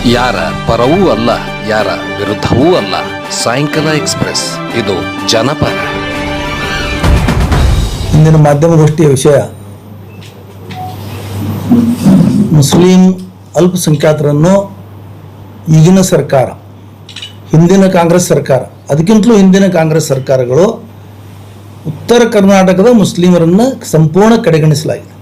ಯಾರ ಪರವೂ ಅಲ್ಲ, ಯಾರ ವಿರುದ್ಧವೂ ಅಲ್ಲ. ಸಾಯಂಕಾಲ ಎಕ್ಸ್ಪ್ರೆಸ್, ಇದು ಜನಪರ. ಇಂದಿನ ಮಾಧ್ಯಮಗೋಷ್ಠಿಯ ವಿಷಯ ಮುಸ್ಲಿಂ ಅಲ್ಪಸಂಖ್ಯಾತರನ್ನು ಈಗಿನ ಸರ್ಕಾರ, ಹಿಂದಿನ ಕಾಂಗ್ರೆಸ್ ಸರ್ಕಾರ, ಅದಕ್ಕಿಂತಲೂ ಹಿಂದಿನ ಕಾಂಗ್ರೆಸ್ ಸರ್ಕಾರಗಳು ಉತ್ತರ ಕರ್ನಾಟಕದ ಮುಸ್ಲಿಮರನ್ನು ಸಂಪೂರ್ಣ ಕಡೆಗಣಿಸಲಾಗಿದೆ.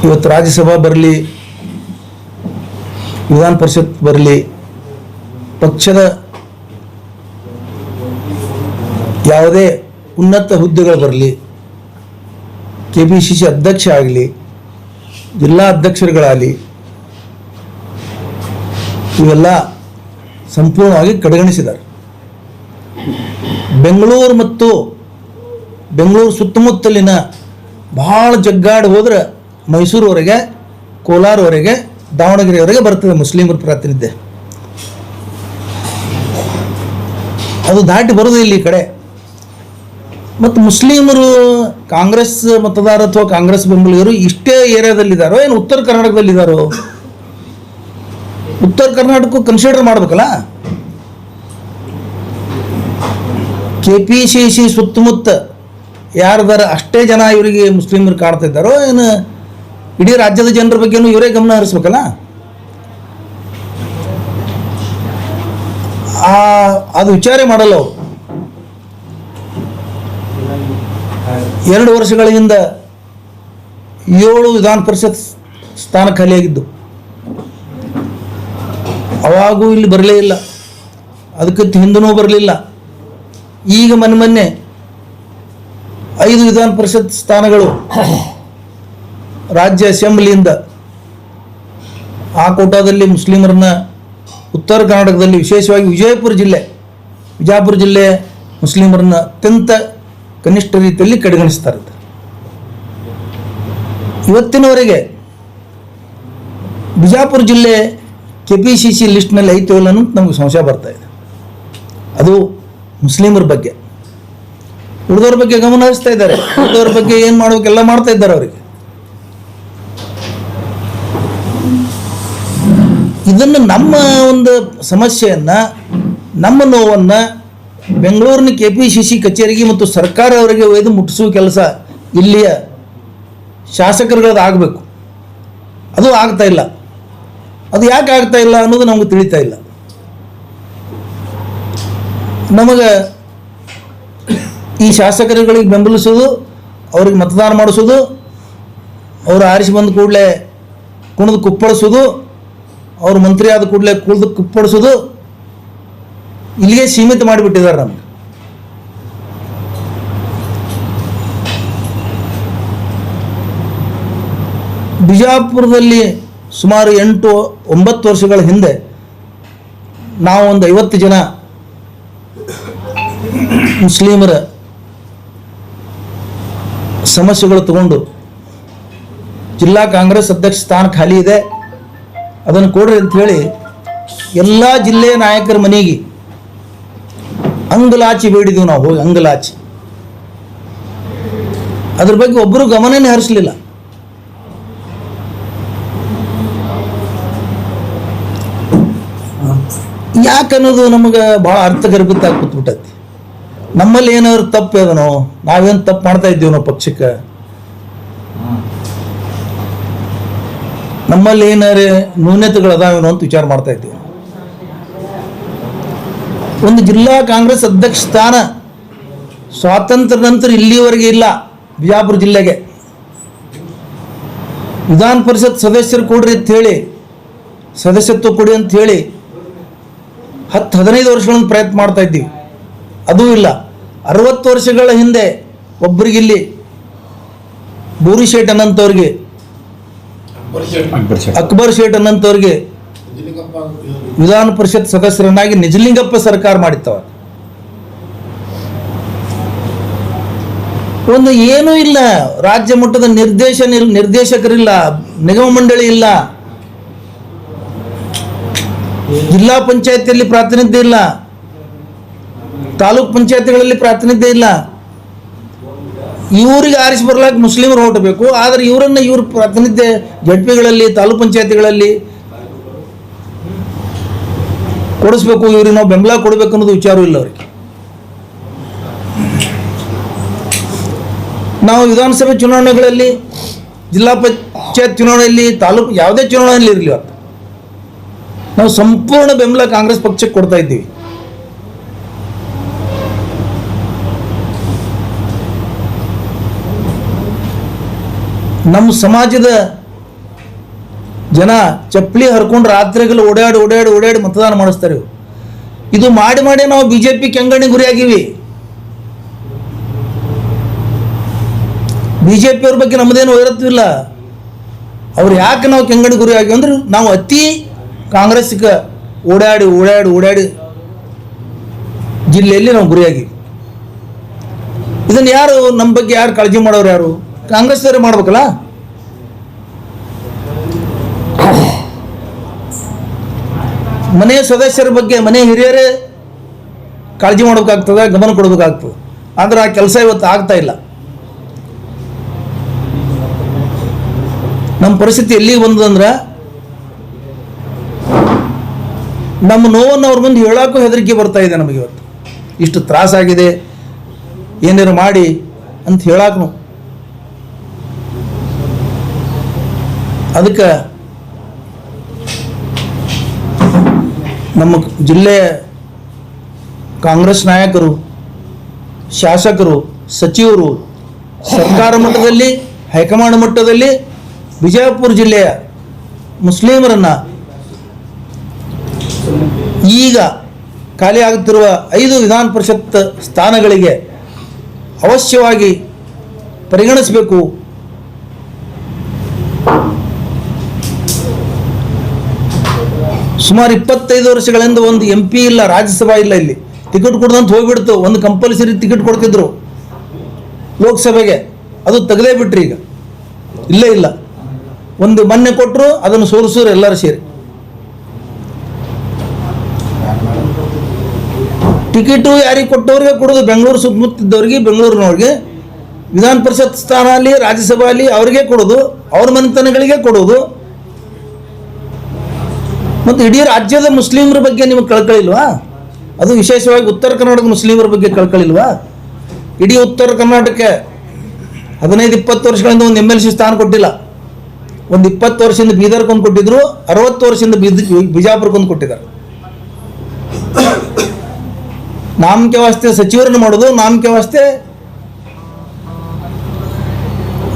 ಇವತ್ತು ರಾಜ್ಯಸಭಾ ಬರಲಿ, ವಿಧಾನ ಪರಿಷತ್ ಬರಲಿ, ಪಕ್ಷದ ಯಾವುದೇ ಉನ್ನತ ಹುದ್ದೆಗಳು ಬರಲಿ, KPCC ಅಧ್ಯಕ್ಷ ಆಗಲಿ, ಜಿಲ್ಲಾ ಅಧ್ಯಕ್ಷರುಗಳಾಗಲಿ, ಇವೆಲ್ಲ ಸಂಪೂರ್ಣವಾಗಿ ಕಡೆಗಣಿಸಿದ್ದಾರೆ. ಬೆಂಗಳೂರು ಮತ್ತು ಬೆಂಗಳೂರು ಸುತ್ತಮುತ್ತಲಿನ ಭಾಳ ಜಗ್ಗಾಡಿ ಹೋದರೆ ಮೈಸೂರುವರೆಗೆ, ಕೋಲಾರವರೆಗೆ, ದಾವಣಗೆರೆವರೆಗೆ ಬರ್ತದೆ ಮುಸ್ಲಿಮರ ಪ್ರಾತಿನಿಧ್ಯ. ಅದು ದಾಟಿ ಬರೋದು ಇಲ್ಲಿ ಈ ಕಡೆ. ಮತ್ತು ಮುಸ್ಲಿಮರು ಕಾಂಗ್ರೆಸ್ ಮತದಾರ ಅಥವಾ ಕಾಂಗ್ರೆಸ್ ಬೆಂಬಲಿಗರು ಇಷ್ಟೇ ಏರಿಯಾದಲ್ಲಿದ್ದಾರೋ ಏನು ಉತ್ತರ ಕರ್ನಾಟಕದಲ್ಲಿದ್ದಾರೋ? ಉತ್ತರ ಕರ್ನಾಟಕ ಕನ್ಸಿಡರ್ ಮಾಡಬೇಕಲ್ಲ. KPCC ಸುತ್ತಮುತ್ತ ಯಾರ್ದಾರ ಅಷ್ಟೇ ಜನ ಇವರಿಗೆ ಮುಸ್ಲಿಮರು ಕಾಣ್ತಾ ಇದ್ದಾರೋ ಏನು ಇಡೀ ರಾಜ್ಯದ ಜನರ ಬಗ್ಗೆನೂ ಇವರೇ ಗಮನ ಹರಿಸ್ಬೇಕಲ್ಲ. ಅದು ವಿಚಾರ ಮಾಡಲ್ಲ ಅವರು. 2 ವರ್ಷಗಳ ಹಿಂದೆ 7 ವಿಧಾನ ಪರಿಷತ್ ಸ್ಥಾನ ಖಾಲಿಯಾಗಿದ್ದು, ಅವಾಗೂ ಇಲ್ಲಿ ಬರಲೇ ಇಲ್ಲ, ಅದಕ್ಕಿಂತ ಹಿಂದೂ ಬರಲಿಲ್ಲ. ಈಗ ಮೊನ್ನೆ 5 ವಿಧಾನ ಪರಿಷತ್ ಸ್ಥಾನಗಳು ರಾಜ್ಯ ಅಸೆಂಬ್ಲಿಯಿಂದ ಆ ಕೋಟಾದಲ್ಲಿ ಮುಸ್ಲಿಮರನ್ನ ಉತ್ತರ ಕರ್ನಾಟಕದಲ್ಲಿ, ವಿಶೇಷವಾಗಿ ವಿಜಯಪುರ ಜಿಲ್ಲೆ ಮುಸ್ಲಿಮರನ್ನ ಅತ್ಯಂತ ಕನಿಷ್ಠ ರೀತಿಯಲ್ಲಿ ಕಡೆಗಣಿಸ್ತಾರೆ. ಇವತ್ತಿನವರೆಗೆ ಬಿಜಾಪುರ ಜಿಲ್ಲೆ KPCC ಲಿಸ್ಟ್ನಲ್ಲಿ ಐತೋ ಇಲ್ಲ ಅನ್ನೋದು ನಮಗೆ ಸಂಶಯ ಬರ್ತಾ ಇದೆ. ಅದು ಮುಸ್ಲಿಮರ ಬಗ್ಗೆ. ಉಳಿದವ್ರ ಬಗ್ಗೆ ಗಮನ ಹರಿಸ್ತಾ ಇದ್ದಾರೆ, ಉಳಿದವ್ರ ಬಗ್ಗೆ ಏನು ಮಾಡಬೇಕೆಲ್ಲ ಮಾಡ್ತಾ ಇದ್ದಾರೆ. ಅವರಿಗೆ ಇದನ್ನು, ನಮ್ಮ ಒಂದು ಸಮಸ್ಯೆಯನ್ನು, ನಮ್ಮ ನೋವನ್ನು ಬೆಂಗಳೂರಿನ KPCC ಕಚೇರಿಗೆ ಮತ್ತು ಸರ್ಕಾರ ಅವರಿಗೆ ಒಯ್ದು ಮುಟ್ಟಿಸುವ ಕೆಲಸ ಇಲ್ಲಿಯ ಶಾಸಕರುಗಳದ್ದು ಆಗಬೇಕು. ಅದು ಆಗ್ತಾ ಇಲ್ಲ. ಅದು ಯಾಕೆ ಆಗ್ತಾ ಇಲ್ಲ ಅನ್ನೋದು ನಮಗೆ ತಿಳಿತಾ ಇಲ್ಲ. ನಮಗೆ ಈ ಶಾಸಕರುಗಳಿಗೆ ಬೆಂಬಲಿಸೋದು, ಅವ್ರಿಗೆ ಮತದಾನ ಮಾಡಿಸೋದು, ಅವರು ಆರಿಸಿ ಬಂದ ಕೂಡಲೇ ಕುಣಿದು ಕುಪ್ಪಳಿಸೋದು, ಅವರು ಮಂತ್ರಿ ಆದ ಕೂಡಲೇ ಕುಳಿದು ಕುಪ್ಪಳಿಸೋದು, ಇಲ್ಲಿಗೆ ಸೀಮಿತ ಮಾಡಿಬಿಟ್ಟಿದ್ದಾರೆ. ನಮಗೆ ಬಿಜಾಪುರದಲ್ಲಿ ಸುಮಾರು 8-9 ವರ್ಷಗಳ ಹಿಂದೆ ನಾವು ಒಂದು 50 ಜನ ಮುಸ್ಲಿಮರ ಸಮಸ್ಯೆಗಳು ತಗೊಂಡು, ಜಿಲ್ಲಾ ಕಾಂಗ್ರೆಸ್ ಅಧ್ಯಕ್ಷ ಸ್ಥಾನ ಖಾಲಿ ಇದೆ, ಅದನ್ನು ಕೊಡ್ರಿ ಅಂತ ಹೇಳಿ ಎಲ್ಲ ಜಿಲ್ಲೆಯ ನಾಯಕರ ಮನೆಗೆ ಅಂಗಲಾಚಿ ಬೇಡಿದೆವು. ನಾವು ಹೋಗಿ ಅಂಗಲಾಚಿ ಅದ್ರ ಬಗ್ಗೆ ಒಬ್ಬರು ಗಮನನೇ ಹರಿಸಲಿಲ್ಲ. ಯಾಕನ್ನೋದು ನಮಗೆ ಭಾಳ ಅರ್ಥಗರ್ಭಿತ ಆಗಿ ಕೂತ್ಬಿಟ್ಟೈತಿ. ನಮ್ಮಲ್ಲಿ ಏನಾದ್ರು ತಪ್ಪು ಅದನೋ, ನಾವೇನು ತಪ್ಪು ಮಾಡ್ತಾ ಇದ್ದೀವಿ ನಾವು ಪಕ್ಷಕ್ಕೆ, ನಮ್ಮಲ್ಲಿ ಏನಾರು ನ್ಯೂನತೆಗಳು ಅದಾವೇನೋ ಅಂತ ವಿಚಾರ ಮಾಡ್ತಾ ಇದ್ದೀವಿ. ಒಂದು ಜಿಲ್ಲಾ ಕಾಂಗ್ರೆಸ್ ಅಧ್ಯಕ್ಷ ಸ್ಥಾನ ಸ್ವಾತಂತ್ರ್ಯ ನಂತರ ಇಲ್ಲಿವರೆಗೆ ಇಲ್ಲ ಬಿಜಾಪುರ ಜಿಲ್ಲೆಗೆ. ವಿಧಾನ ಪರಿಷತ್ ಸದಸ್ಯರು ಕೊಡ್ರಿ ಅಂತ ಹೇಳಿ, ಸದಸ್ಯತ್ವ ಕೊಡಿ ಅಂತ ಹೇಳಿ 10-15 ವರ್ಷಗಳಿಂದ ಪ್ರಯತ್ನ ಮಾಡ್ತಾ ಇದ್ದೀವಿ, ಅದೂ ಇಲ್ಲ. 60 ವರ್ಷಗಳ ಹಿಂದೆ ಒಬ್ಬರಿಗಿಲ್ಲಿ ಬೋರಿ ಶೇಟ್ ಅನ್ನಂಥವ್ರಿಗೆ, ಅಕ್ಬರ್ ಶೇಟ್ ಅನ್ನಂಥವ್ರಿಗೆ ವಿಧಾನ ಪರಿಷತ್ ಸದಸ್ಯರನ್ನಾಗಿ ನಿಜಲಿಂಗಪ್ಪ ಸರ್ಕಾರ ಮಾಡಿತ್ತವ. ಒಂದು ಏನೂ ಇಲ್ಲ, ರಾಜ್ಯ ಮಟ್ಟದ ನಿರ್ದೇಶಕರಿಲ್ಲ, ನಿಗಮ ಮಂಡಳಿ ಇಲ್ಲ, ಜಿಲ್ಲಾ ಪಂಚಾಯತಿಯಲ್ಲಿ ಪ್ರಾತಿನಿಧ್ಯ ಇಲ್ಲ, ತಾಲೂಕ್ ಪಂಚಾಯತಿಗಳಲ್ಲಿ ಪ್ರಾತಿನಿಧ್ಯ ಇಲ್ಲ. ಇವರಿಗೆ ಆರಿಸಿ ಬರ್ಲಾಕ ಮುಸ್ಲಿಮರು ಓಟ್ ಬೇಕು. ಆದರೆ ಇವರನ್ನು ಇವ್ರ ಪ್ರಾತಿನಿಧ್ಯ ಜಡ್ಪಿಗಳಲ್ಲಿ ತಾಲೂಕು ಪಂಚಾಯತಿಗಳಲ್ಲಿ ಕೊಡಿಸ್ಬೇಕು, ಇವ್ರಿಗೆ ನಾವು ಬೆಂಬಲ ಕೊಡಬೇಕು ಅನ್ನೋದು ವಿಚಾರ ಇಲ್ಲ ಅವರಿಗೆ. ನಾವು ವಿಧಾನಸಭೆ ಚುನಾವಣೆಗಳಲ್ಲಿ, ಜಿಲ್ಲಾ ಪಂಚಾಯತ್ ಚುನಾವಣೆಯಲ್ಲಿ, ತಾಲೂಕು ಯಾವುದೇ ಚುನಾವಣೆಯಲ್ಲಿ ಇರಲಿ, ನಾವು ಸಂಪೂರ್ಣ ಬೆಂಬಲ ಕಾಂಗ್ರೆಸ್ ಪಕ್ಷಕ್ಕೆ ಕೊಡ್ತಾ ಇದ್ದೀವಿ. ನಮ್ಮ ಸಮಾಜದ ಜನ ಚಪ್ಪಲಿ ಹರ್ಕೊಂಡು ರಾತ್ರಿಗಳು ಓಡಾಡಿ ಮತದಾನ ಮಾಡಿಸ್ತಾರೆ. ಇದು ಮಾಡಿ ನಾವು BJP ಕೆಂಗಣ್ಣಿ ಗುರಿಯಾಗಿವಿ. BJP ಅವ್ರ ಬಗ್ಗೆ ನಮ್ಮದೇನು ವೈರತ್ವಿಲ್ಲ. ಅವ್ರು ಯಾಕೆ ನಾವು ಕೆಂಗಣ್ಣಿ ಗುರಿ ಆಗಿವಿ ಅಂದ್ರೆ ನಾವು ಅತಿ ಕಾಂಗ್ರೆಸ್ಗೆ ಓಡಾಡಿ ಜಿಲ್ಲೆಯಲ್ಲಿ ನಾವು ಗುರಿಯಾಗಿವಿ. ಇದನ್ನು ಯಾರು ನಮ್ಮ ಬಗ್ಗೆ ಯಾರು ಕಾಳಜಿ ಮಾಡೋರು? ಯಾರು? ಕಾಂಗ್ರೆಸ್ ಅವರೇ ಮಾಡ್ಬೇಕಲ್ಲ. ಮನೆಯ ಸದಸ್ಯರ ಬಗ್ಗೆ ಮನೆ ಹಿರಿಯರೇ ಕಾಳಜಿ ಮಾಡಬೇಕಾಗ್ತದೆ, ಗಮನ ಕೊಡಬೇಕಾಗ್ತದೆ. ಆದರೆ ಆ ಕೆಲಸ ಇವತ್ತು ಆಗ್ತಾ ಇಲ್ಲ. ನಮ್ಮ ಪರಿಸ್ಥಿತಿ ಎಲ್ಲಿಗೆ ಬಂದದಂದ್ರೆ ನಮ್ಮ ನೋವನ್ನು ಅವ್ರ ಮುಂದೆ ಹೇಳೋಕ್ಕೂ ಹೆದರಿಕೆ ಬರ್ತಾ ಇದೆ ನಮಗೆ. ಇವತ್ತು ಇಷ್ಟು ತ್ರಾಸಾಗಿದೆ, ಏನಾರು ಮಾಡಿ ಅಂತ ಹೇಳಾಕ. ಅದಕ್ಕೆ ನಮ್ಮ ಜಿಲ್ಲೆಯ ಕಾಂಗ್ರೆಸ್ ನಾಯಕರು, ಶಾಸಕರು, ಸಚಿವರು, ಸರ್ಕಾರ ಮಟ್ಟದಲ್ಲಿ, ಹೈಕಮಾಂಡ್ ಮಟ್ಟದಲ್ಲಿ ಬಿಜಾಪುರ ಜಿಲ್ಲೆಯ ಮುಸ್ಲಿಮರನ್ನು ಈಗ ಖಾಲಿ ಆಗುತ್ತಿರುವ 5 ವಿಧಾನ ಪರಿಷತ್ ಸ್ಥಾನಗಳಿಗೆ ಅವಶ್ಯವಾಗಿ ಪರಿಗಣಿಸಬೇಕು. ಸುಮಾರು 25 ವರ್ಷಗಳಿಂದ ಒಂದು MP ಇಲ್ಲ, ರಾಜ್ಯಸಭಾ ಇಲ್ಲ. ಇಲ್ಲಿ ಟಿಕೆಟ್ ಕೊಡ್ದಂತ ಹೋಗ್ಬಿಡ್ತು. ಒಂದು ಕಂಪಲ್ಸರಿ ಟಿಕೆಟ್ ಕೊಡ್ತಿದ್ರು ಲೋಕಸಭೆಗೆ, ಅದು ತೆಗೆದೇ ಬಿಟ್ರಿ. ಈಗ ಇಲ್ಲೇ ಇಲ್ಲ. ಒಂದು ಮೊನ್ನೆ ಕೊಟ್ಟರು, ಅದನ್ನು ಸೋರಿಸೋರು ಎಲ್ಲರೂ ಸೇರಿ. ಟಿಕೆಟು ಯಾರಿಗೆ ಕೊಟ್ಟವ್ರಿಗೆ ಕೊಡೋದು, ಬೆಂಗಳೂರು ಸುತ್ತಮುತ್ತಿದ್ದವ್ರಿಗೆ, ಬೆಂಗಳೂರಿನವ್ರಿಗೆ ವಿಧಾನ ಪರಿಷತ್ ಸ್ಥಾನ ಅಲ್ಲಿ, ರಾಜ್ಯಸಭಾ ಅಲ್ಲಿ ಅವ್ರಿಗೆ ಕೊಡೋದು, ಅವ್ರ ಮನೆತನಗಳಿಗೆ ಕೊಡೋದು. ಮತ್ತು ಇಡೀ ರಾಜ್ಯದ ಮುಸ್ಲಿಮರ ಬಗ್ಗೆ ನಿಮಗೆ ಕಳ್ಕಳಿಲ್ವಾ? ಅದು ವಿಶೇಷವಾಗಿ ಉತ್ತರ ಕರ್ನಾಟಕದ ಮುಸ್ಲಿಮರ ಬಗ್ಗೆ ಕಳ್ಕಳಿಲ್ವಾ? ಇಡೀ ಉತ್ತರ ಕರ್ನಾಟಕಕ್ಕೆ 15-20 ವರ್ಷಗಳಿಂದ ಒಂದು MLC ಸ್ಥಾನ ಕೊಟ್ಟಿಲ್ಲ. ಒಂದು 20 ವರ್ಷದಿಂದ ಬೀದರ್ಗೊಂದು ಕೊಟ್ಟಿದ್ರು, 60 ವರ್ಷದಿಂದ ಬಿಜಾಪುರಕ್ಕೊಂದು ಕೊಟ್ಟಿದ್ದಾರೆ. ನಾಮಕೆ ವಾಸ್ತೆ ಸಚಿವರನ್ನು ಮಾಡೋದು, ನಾಮಕೆ ವಾಸ್ತೆ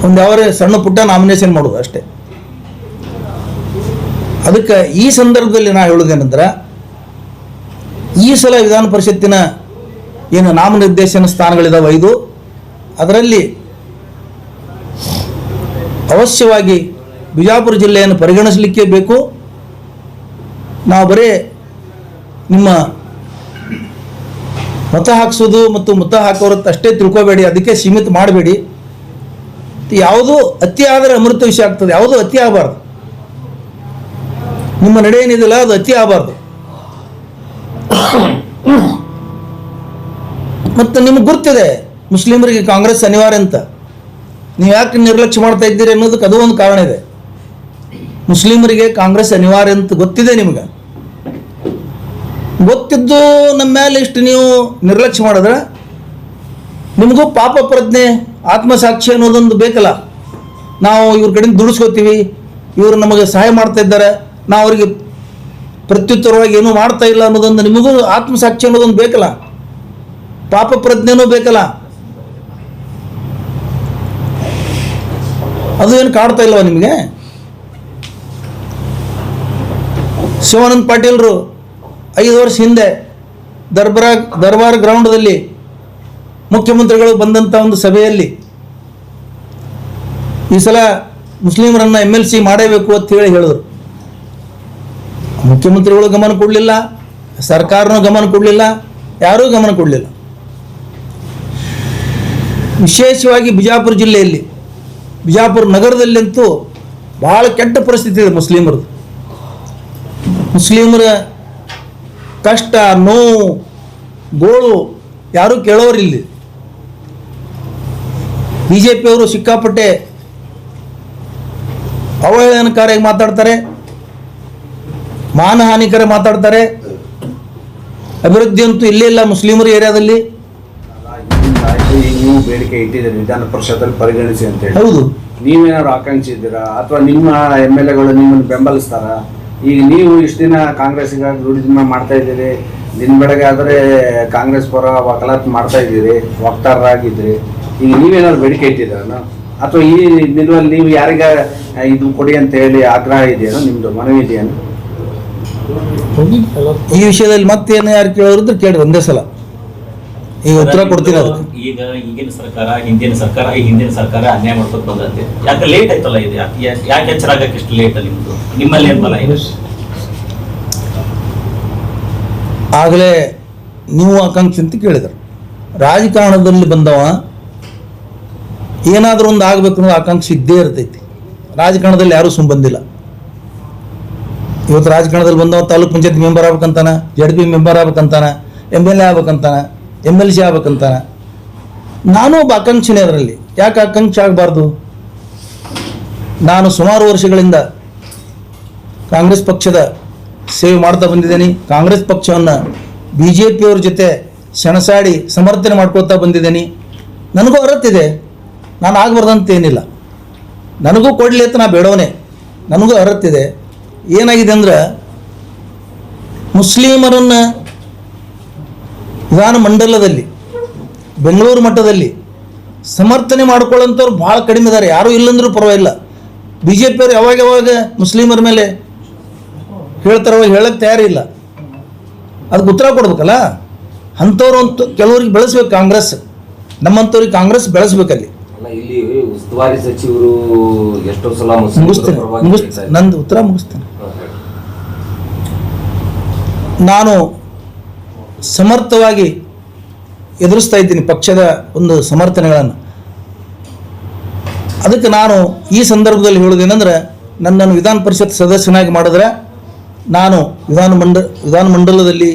ಒಂದು ಯಾವರೇ ಸಣ್ಣ ಪುಟ್ಟ ನಾಮಿನೇಷನ್ ಮಾಡೋದು ಅಷ್ಟೇ. ಅದಕ್ಕೆ ಈ ಸಂದರ್ಭದಲ್ಲಿ ನಾ ಹೇಳೋದೇನೆಂದ್ರೆ, ಈ ಸಲ ವಿಧಾನ ಪರಿಷತ್ತಿನ ಏನು ನಾಮನಿರ್ದೇಶನ ಸ್ಥಾನಗಳಿದಾವೆ 5, ಅದರಲ್ಲಿ ಅವಶ್ಯವಾಗಿ ಬಿಜಾಪುರ ಜಿಲ್ಲೆಯನ್ನು ಪರಿಗಣಿಸಲಿಕ್ಕೆ ಬೇಕು. ನಾವು ಬರೀ ನಿಮ್ಮ ಮತ ಹಾಕಿಸೋದು ಮತ್ತು ಮತ ಹಾಕೋರತ್ತು ಅಷ್ಟೇ ತಿಳ್ಕೊಬೇಡಿ, ಅದಕ್ಕೆ ಸೀಮಿತ ಮಾಡಬೇಡಿ. ಯಾವುದೂ ಅತಿ ಆದರೆ ಅಮೃತ ವಿಷಯ ಆಗ್ತದೆ. ಯಾವುದೂ ಅತಿ ಆಗಬಾರ್ದು. ನಿಮ್ಮ ನಡೆ ಏನಿದಿಲ್ಲ ಅದು ಅತಿ ಆಗಬಾರ್ದು. ಮತ್ತು ನಿಮ್ಗೆ ಗೊತ್ತಿದೆ ಮುಸ್ಲಿಮರಿಗೆ ಕಾಂಗ್ರೆಸ್ ಅನಿವಾರ್ಯ ಅಂತ. ನೀವು ಯಾಕೆ ನಿರ್ಲಕ್ಷ್ಯ ಮಾಡ್ತಾ ಇದ್ದೀರಿ ಅನ್ನೋದಕ್ಕೆ ಅದು ಒಂದು ಕಾರಣ ಇದೆ. ಮುಸ್ಲಿಮರಿಗೆ ಕಾಂಗ್ರೆಸ್ ಅನಿವಾರ್ಯ ಅಂತ ಗೊತ್ತಿದೆ. ನಿಮ್ಗೆ ಗೊತ್ತಿದ್ದು ನಮ್ಮ ಮೇಲೆ ಇಷ್ಟು ನೀವು ನಿರ್ಲಕ್ಷ್ಯ ಮಾಡಿದ್ರೆ ನಿಮಗೂ ಪಾಪ ಪ್ರಜ್ಞೆ, ಆತ್ಮಸಾಕ್ಷಿ ಅನ್ನೋದೊಂದು ಬೇಕಲ್ಲ. ನಾವು ಇವ್ರ ಕಡೆಯಿಂದ ದುಡಿಸ್ಕೋತೀವಿ, ಇವರು ನಮಗೆ ಸಹಾಯ ಮಾಡ್ತಾ ಇದ್ದಾರೆ, ನಾವು ಅವರಿಗೆ ಪ್ರತ್ಯುತ್ತರವಾಗಿ ಏನೂ ಮಾಡ್ತಾ ಇಲ್ಲ ಅನ್ನೋದೊಂದು ನಿಮಗೂ ಆತ್ಮಸಾಕ್ಷಿ ಅನ್ನೋದೊಂದು ಬೇಕಲ್ಲ, ಪಾಪ ಪ್ರಜ್ಞೆನೂ ಬೇಕಲ್ಲ. ಅದು ಏನು ಕಾಡ್ತಾ ಇಲ್ವ ನಿಮಗೆ? ಶಿವಾನಂದ ಪಾಟೀಲ್ರು 5 ವರ್ಷ ಹಿಂದೆ ದರ್ಬಾರ್ ಗ್ರೌಂಡದಲ್ಲಿ ಮುಖ್ಯಮಂತ್ರಿಗಳು ಬಂದಂಥ ಒಂದು ಸಭೆಯಲ್ಲಿ ಈ ಸಲ ಮುಸ್ಲಿಮರನ್ನು MLC ಮಾಡಬೇಕು ಅಂತ ಹೇಳಿದರು. ಮುಖ್ಯಮಂತ್ರಿಗಳು ಗಮನ ಕೊಡಲಿಲ್ಲ, ಸರ್ಕಾರನೂ ಗಮನ ಕೊಡಲಿಲ್ಲ, ಯಾರೂ ಗಮನ ಕೊಡಲಿಲ್ಲ. ವಿಶೇಷವಾಗಿ ಬಿಜಾಪುರ ಜಿಲ್ಲೆಯಲ್ಲಿ, ಬಿಜಾಪುರ ನಗರದಲ್ಲಂತೂ ಭಾಳ ಕೆಟ್ಟ ಪರಿಸ್ಥಿತಿ ಇದೆ ಮುಸ್ಲಿಮರದು. ಮುಸ್ಲಿಮರ ಕಷ್ಟ, ನೋವು, ಗೋಳು ಯಾರೂ ಕೇಳೋರಿಲ್ಲ. BJPಯವರು ಸಿಕ್ಕಾಪಟ್ಟೆ ಅವಹೇಳನಕಾರಿಯಾಗಿ ಮಾತಾಡ್ತಾರೆ, ಮಾನಹಾನಿಕರ ಮಾತಾಡ್ತಾರೆ. ಅಭಿವೃದ್ಧಿ ಅಂತೂ ಇಲ್ಲೇ ಇಲ್ಲ ಮುಸ್ಲಿಮರ ಏರಿಯಾದಲ್ಲಿ. ನೀವು ಬೇಡಿಕೆ ಇಟ್ಟಿದ್ದೀರಿ ವಿಧಾನ ಪರಿಷತ್ತಲ್ಲಿ ಪರಿಗಣಿಸಿ ಅಂತ ಹೇಳಿ. ಹೌದು. ನೀವೇನಾದ್ರು ಆಕಾಂಕ್ಷಿ ಇದ್ದೀರಾ ಅಥವಾ ನಿಮ್ಮ MLAಗಳು ನಿಮ್ಮನ್ನು ಬೆಂಬಲಿಸ್ತಾರ? ಈಗ ನೀವು ಇಷ್ಟು ದಿನ ಕಾಂಗ್ರೆಸ್ಗಾಗಿ ದುಡಿಮೆ ಮಾಡ್ತಾ ಇದ್ದೀರಿ, ದಿನ ಬೆಳಗ್ಗೆ ಆದರೆ ಕಾಂಗ್ರೆಸ್ ಪರ ವಕಾಲತ್ ಮಾಡ್ತಾ ಇದ್ದೀರಿ, ವಕ್ತಾರರಾಗಿದ್ದೀರಿ. ಈಗ ನೀವೇನಾದ್ರು ಬೇಡಿಕೆ ಇಟ್ಟಿದ್ದೀರ ಅಥವಾ ಈ ನಿಲುವಲ್ಲಿ ನೀವು ಯಾರಿಗ ಇದು ಕೊಡಿ ಅಂತ ಹೇಳಿ ಆಗ್ರಹ ಇದೆಯೇನೋ, ನಿಮ್ದು ಮನವಿ ಇದೆಯೇನೋ? ಈ ವಿಷಯದಲ್ಲಿ ಮತ್ತೇನು ಯಾರು ಕೇಳೋರಿದ್ರೆ ಕೇಳಿ ಒಂದೇ ಸಲ ಈಗ ಉತ್ತರ ಕೊಡ್ತೀನಿ ಅದಕ್ಕೆ. ಈಗ ಈಗಿನ ಸರ್ಕಾರ ಹಿಂದಿನ ಸರ್ಕಾರ ಅನ್ಯಾಯ ಮಾಡ್ಕೊಂಡು ಬಂದಂತೆ ಯಾಕೆ ಲೇಟ್ ಆಯ್ತಲ್ಲ ಇದು? ಯಾಕೆ ಎಚ್ಚರ ಆಗಕ್ಕೆ ಇಷ್ಟು ಲೇಟ್ ನಿಮ್ದು? ನಿಮ್ಮಲ್ಲಿ ಏನ್ ಬಲ ಇದೆ? ಆಗಲೇ ನೀವು ಆಕಾಂಕ್ಷಿ ಅಂತ ಕೇಳಿದರು. ರಾಜಕಾರಣದಲ್ಲಿ ಬಂದವ ಏನಾದರೂ ಒಂದು ಆಗಬೇಕು ಅನ್ನೋ ಆಕಾಂಕ್ಷೆ ಇದ್ದೇ ಇರ್ತೈತಿ. ರಾಜಕಾರಣದಲ್ಲಿ ಯಾರೂ ಸುಮ್ಮ ಬಂದಿಲ್ಲ. ಇವತ್ತು ರಾಜಕಾರಣದಲ್ಲಿ ಬಂದವ ತಾಲೂಕ್ ಪಂಚಾಯತ್ ಮೆಂಬರ್ ಆಗ್ಬೇಕಂತಾನ, ZP ಮೆಂಬರ್ ಆಗ್ಬೇಕಂತಾನ, MLA ಆಗ್ಬೇಕಂತಾನ, MLC ಆಗ್ಬೇಕಂತಾನ. ನಾನು ಒಬ್ಬ ಆಕಾಂಕ್ಷಿನೇ ಅದರಲ್ಲಿ. ಯಾಕೆ ಆಕಾಂಕ್ಷಿ ಆಗಬಾರ್ದು? ನಾನು ಸುಮಾರು ವರ್ಷಗಳಿಂದ ಕಾಂಗ್ರೆಸ್ ಪಕ್ಷದ ಸೇವೆ ಮಾಡ್ತಾ ಬಂದಿದ್ದೇನೆ. ಕಾಂಗ್ರೆಸ್ ಪಕ್ಷವನ್ನು BJPಯವ್ರ ಜೊತೆ ಸೆಣಸಾಡಿ ಸಮರ್ಥನೆ ಮಾಡ್ಕೊಳ್ತಾ ಬಂದಿದ್ದೇನೆ. ನನಗೂ ಅರ್ಹತೆ ನಾನು ಆಗಬಾರ್ದಂತೇನಿಲ್ಲ. ನನಗೂ ಕೊಡಲಿ ಅಂತ ನಾ ಬೇಡವನೇ. ನನಗೂ ಅರ್ಹತೆ ಏನಾಗಿದೆ ಅಂದ್ರೆ, ಮುಸ್ಲಿಮರನ್ನು ವಿಧಾನ ಮಂಡಲದಲ್ಲಿ ಬೆಂಗಳೂರು ಮಟ್ಟದಲ್ಲಿ ಸಮರ್ಥನೆ ಮಾಡ್ಕೊಳ್ಳೋಂಥವ್ರು ಭಾಳ ಕಡಿಮೆ ಇದ್ದಾರೆ. ಯಾರೂ ಇಲ್ಲಂದ್ರೂ ಪರವಾಗಿಲ್ಲ. BJPಯವ್ರು ಯಾವಾಗ ಮುಸ್ಲಿಮರ ಮೇಲೆ ಹೇಳ್ತಾರೋ ಹೇಳಕ್ಕೆ ತಯಾರಿಲ್ಲ. ಅದಕ್ಕೆ ಉತ್ತರ ಕೊಡ್ಬೇಕಲ್ಲ. ಅಂಥವ್ರು ಅಂತೂ ಕೆಲವ್ರಿಗೆ ಬೆಳೆಸ್ಬೇಕು ಕಾಂಗ್ರೆಸ್. ನಮ್ಮಂಥವ್ರಿಗೆ ಕಾಂಗ್ರೆಸ್ ಬೆಳೆಸ್ಬೇಕಲ್ಲಿ. ಇಲ್ಲಿ ಉಸ್ತುವಾರಿ ಸಚಿವರು ಎಷ್ಟೋ ಸಲ ನಂದು ಉತ್ತರ ಮುಗಿಸ್ತೇನೆ. ನಾನು ಸಮರ್ಥವಾಗಿ ಎದುರಿಸ್ತಾ ಇದ್ದೀನಿ ಪಕ್ಷದ ಒಂದು ಸಮರ್ಥನೆಗಳನ್ನು. ಅದಕ್ಕೆ ನಾನು ಈ ಸಂದರ್ಭದಲ್ಲಿ ಹೇಳೋದೇನೆಂದ್ರೆ, ನನ್ನನ್ನು ವಿಧಾನ ಪರಿಷತ್ ಸದಸ್ಯನಾಗಿ ಮಾಡಿದ್ರೆ ನಾನು ವಿಧಾನ ಮಂಡಲದಲ್ಲಿ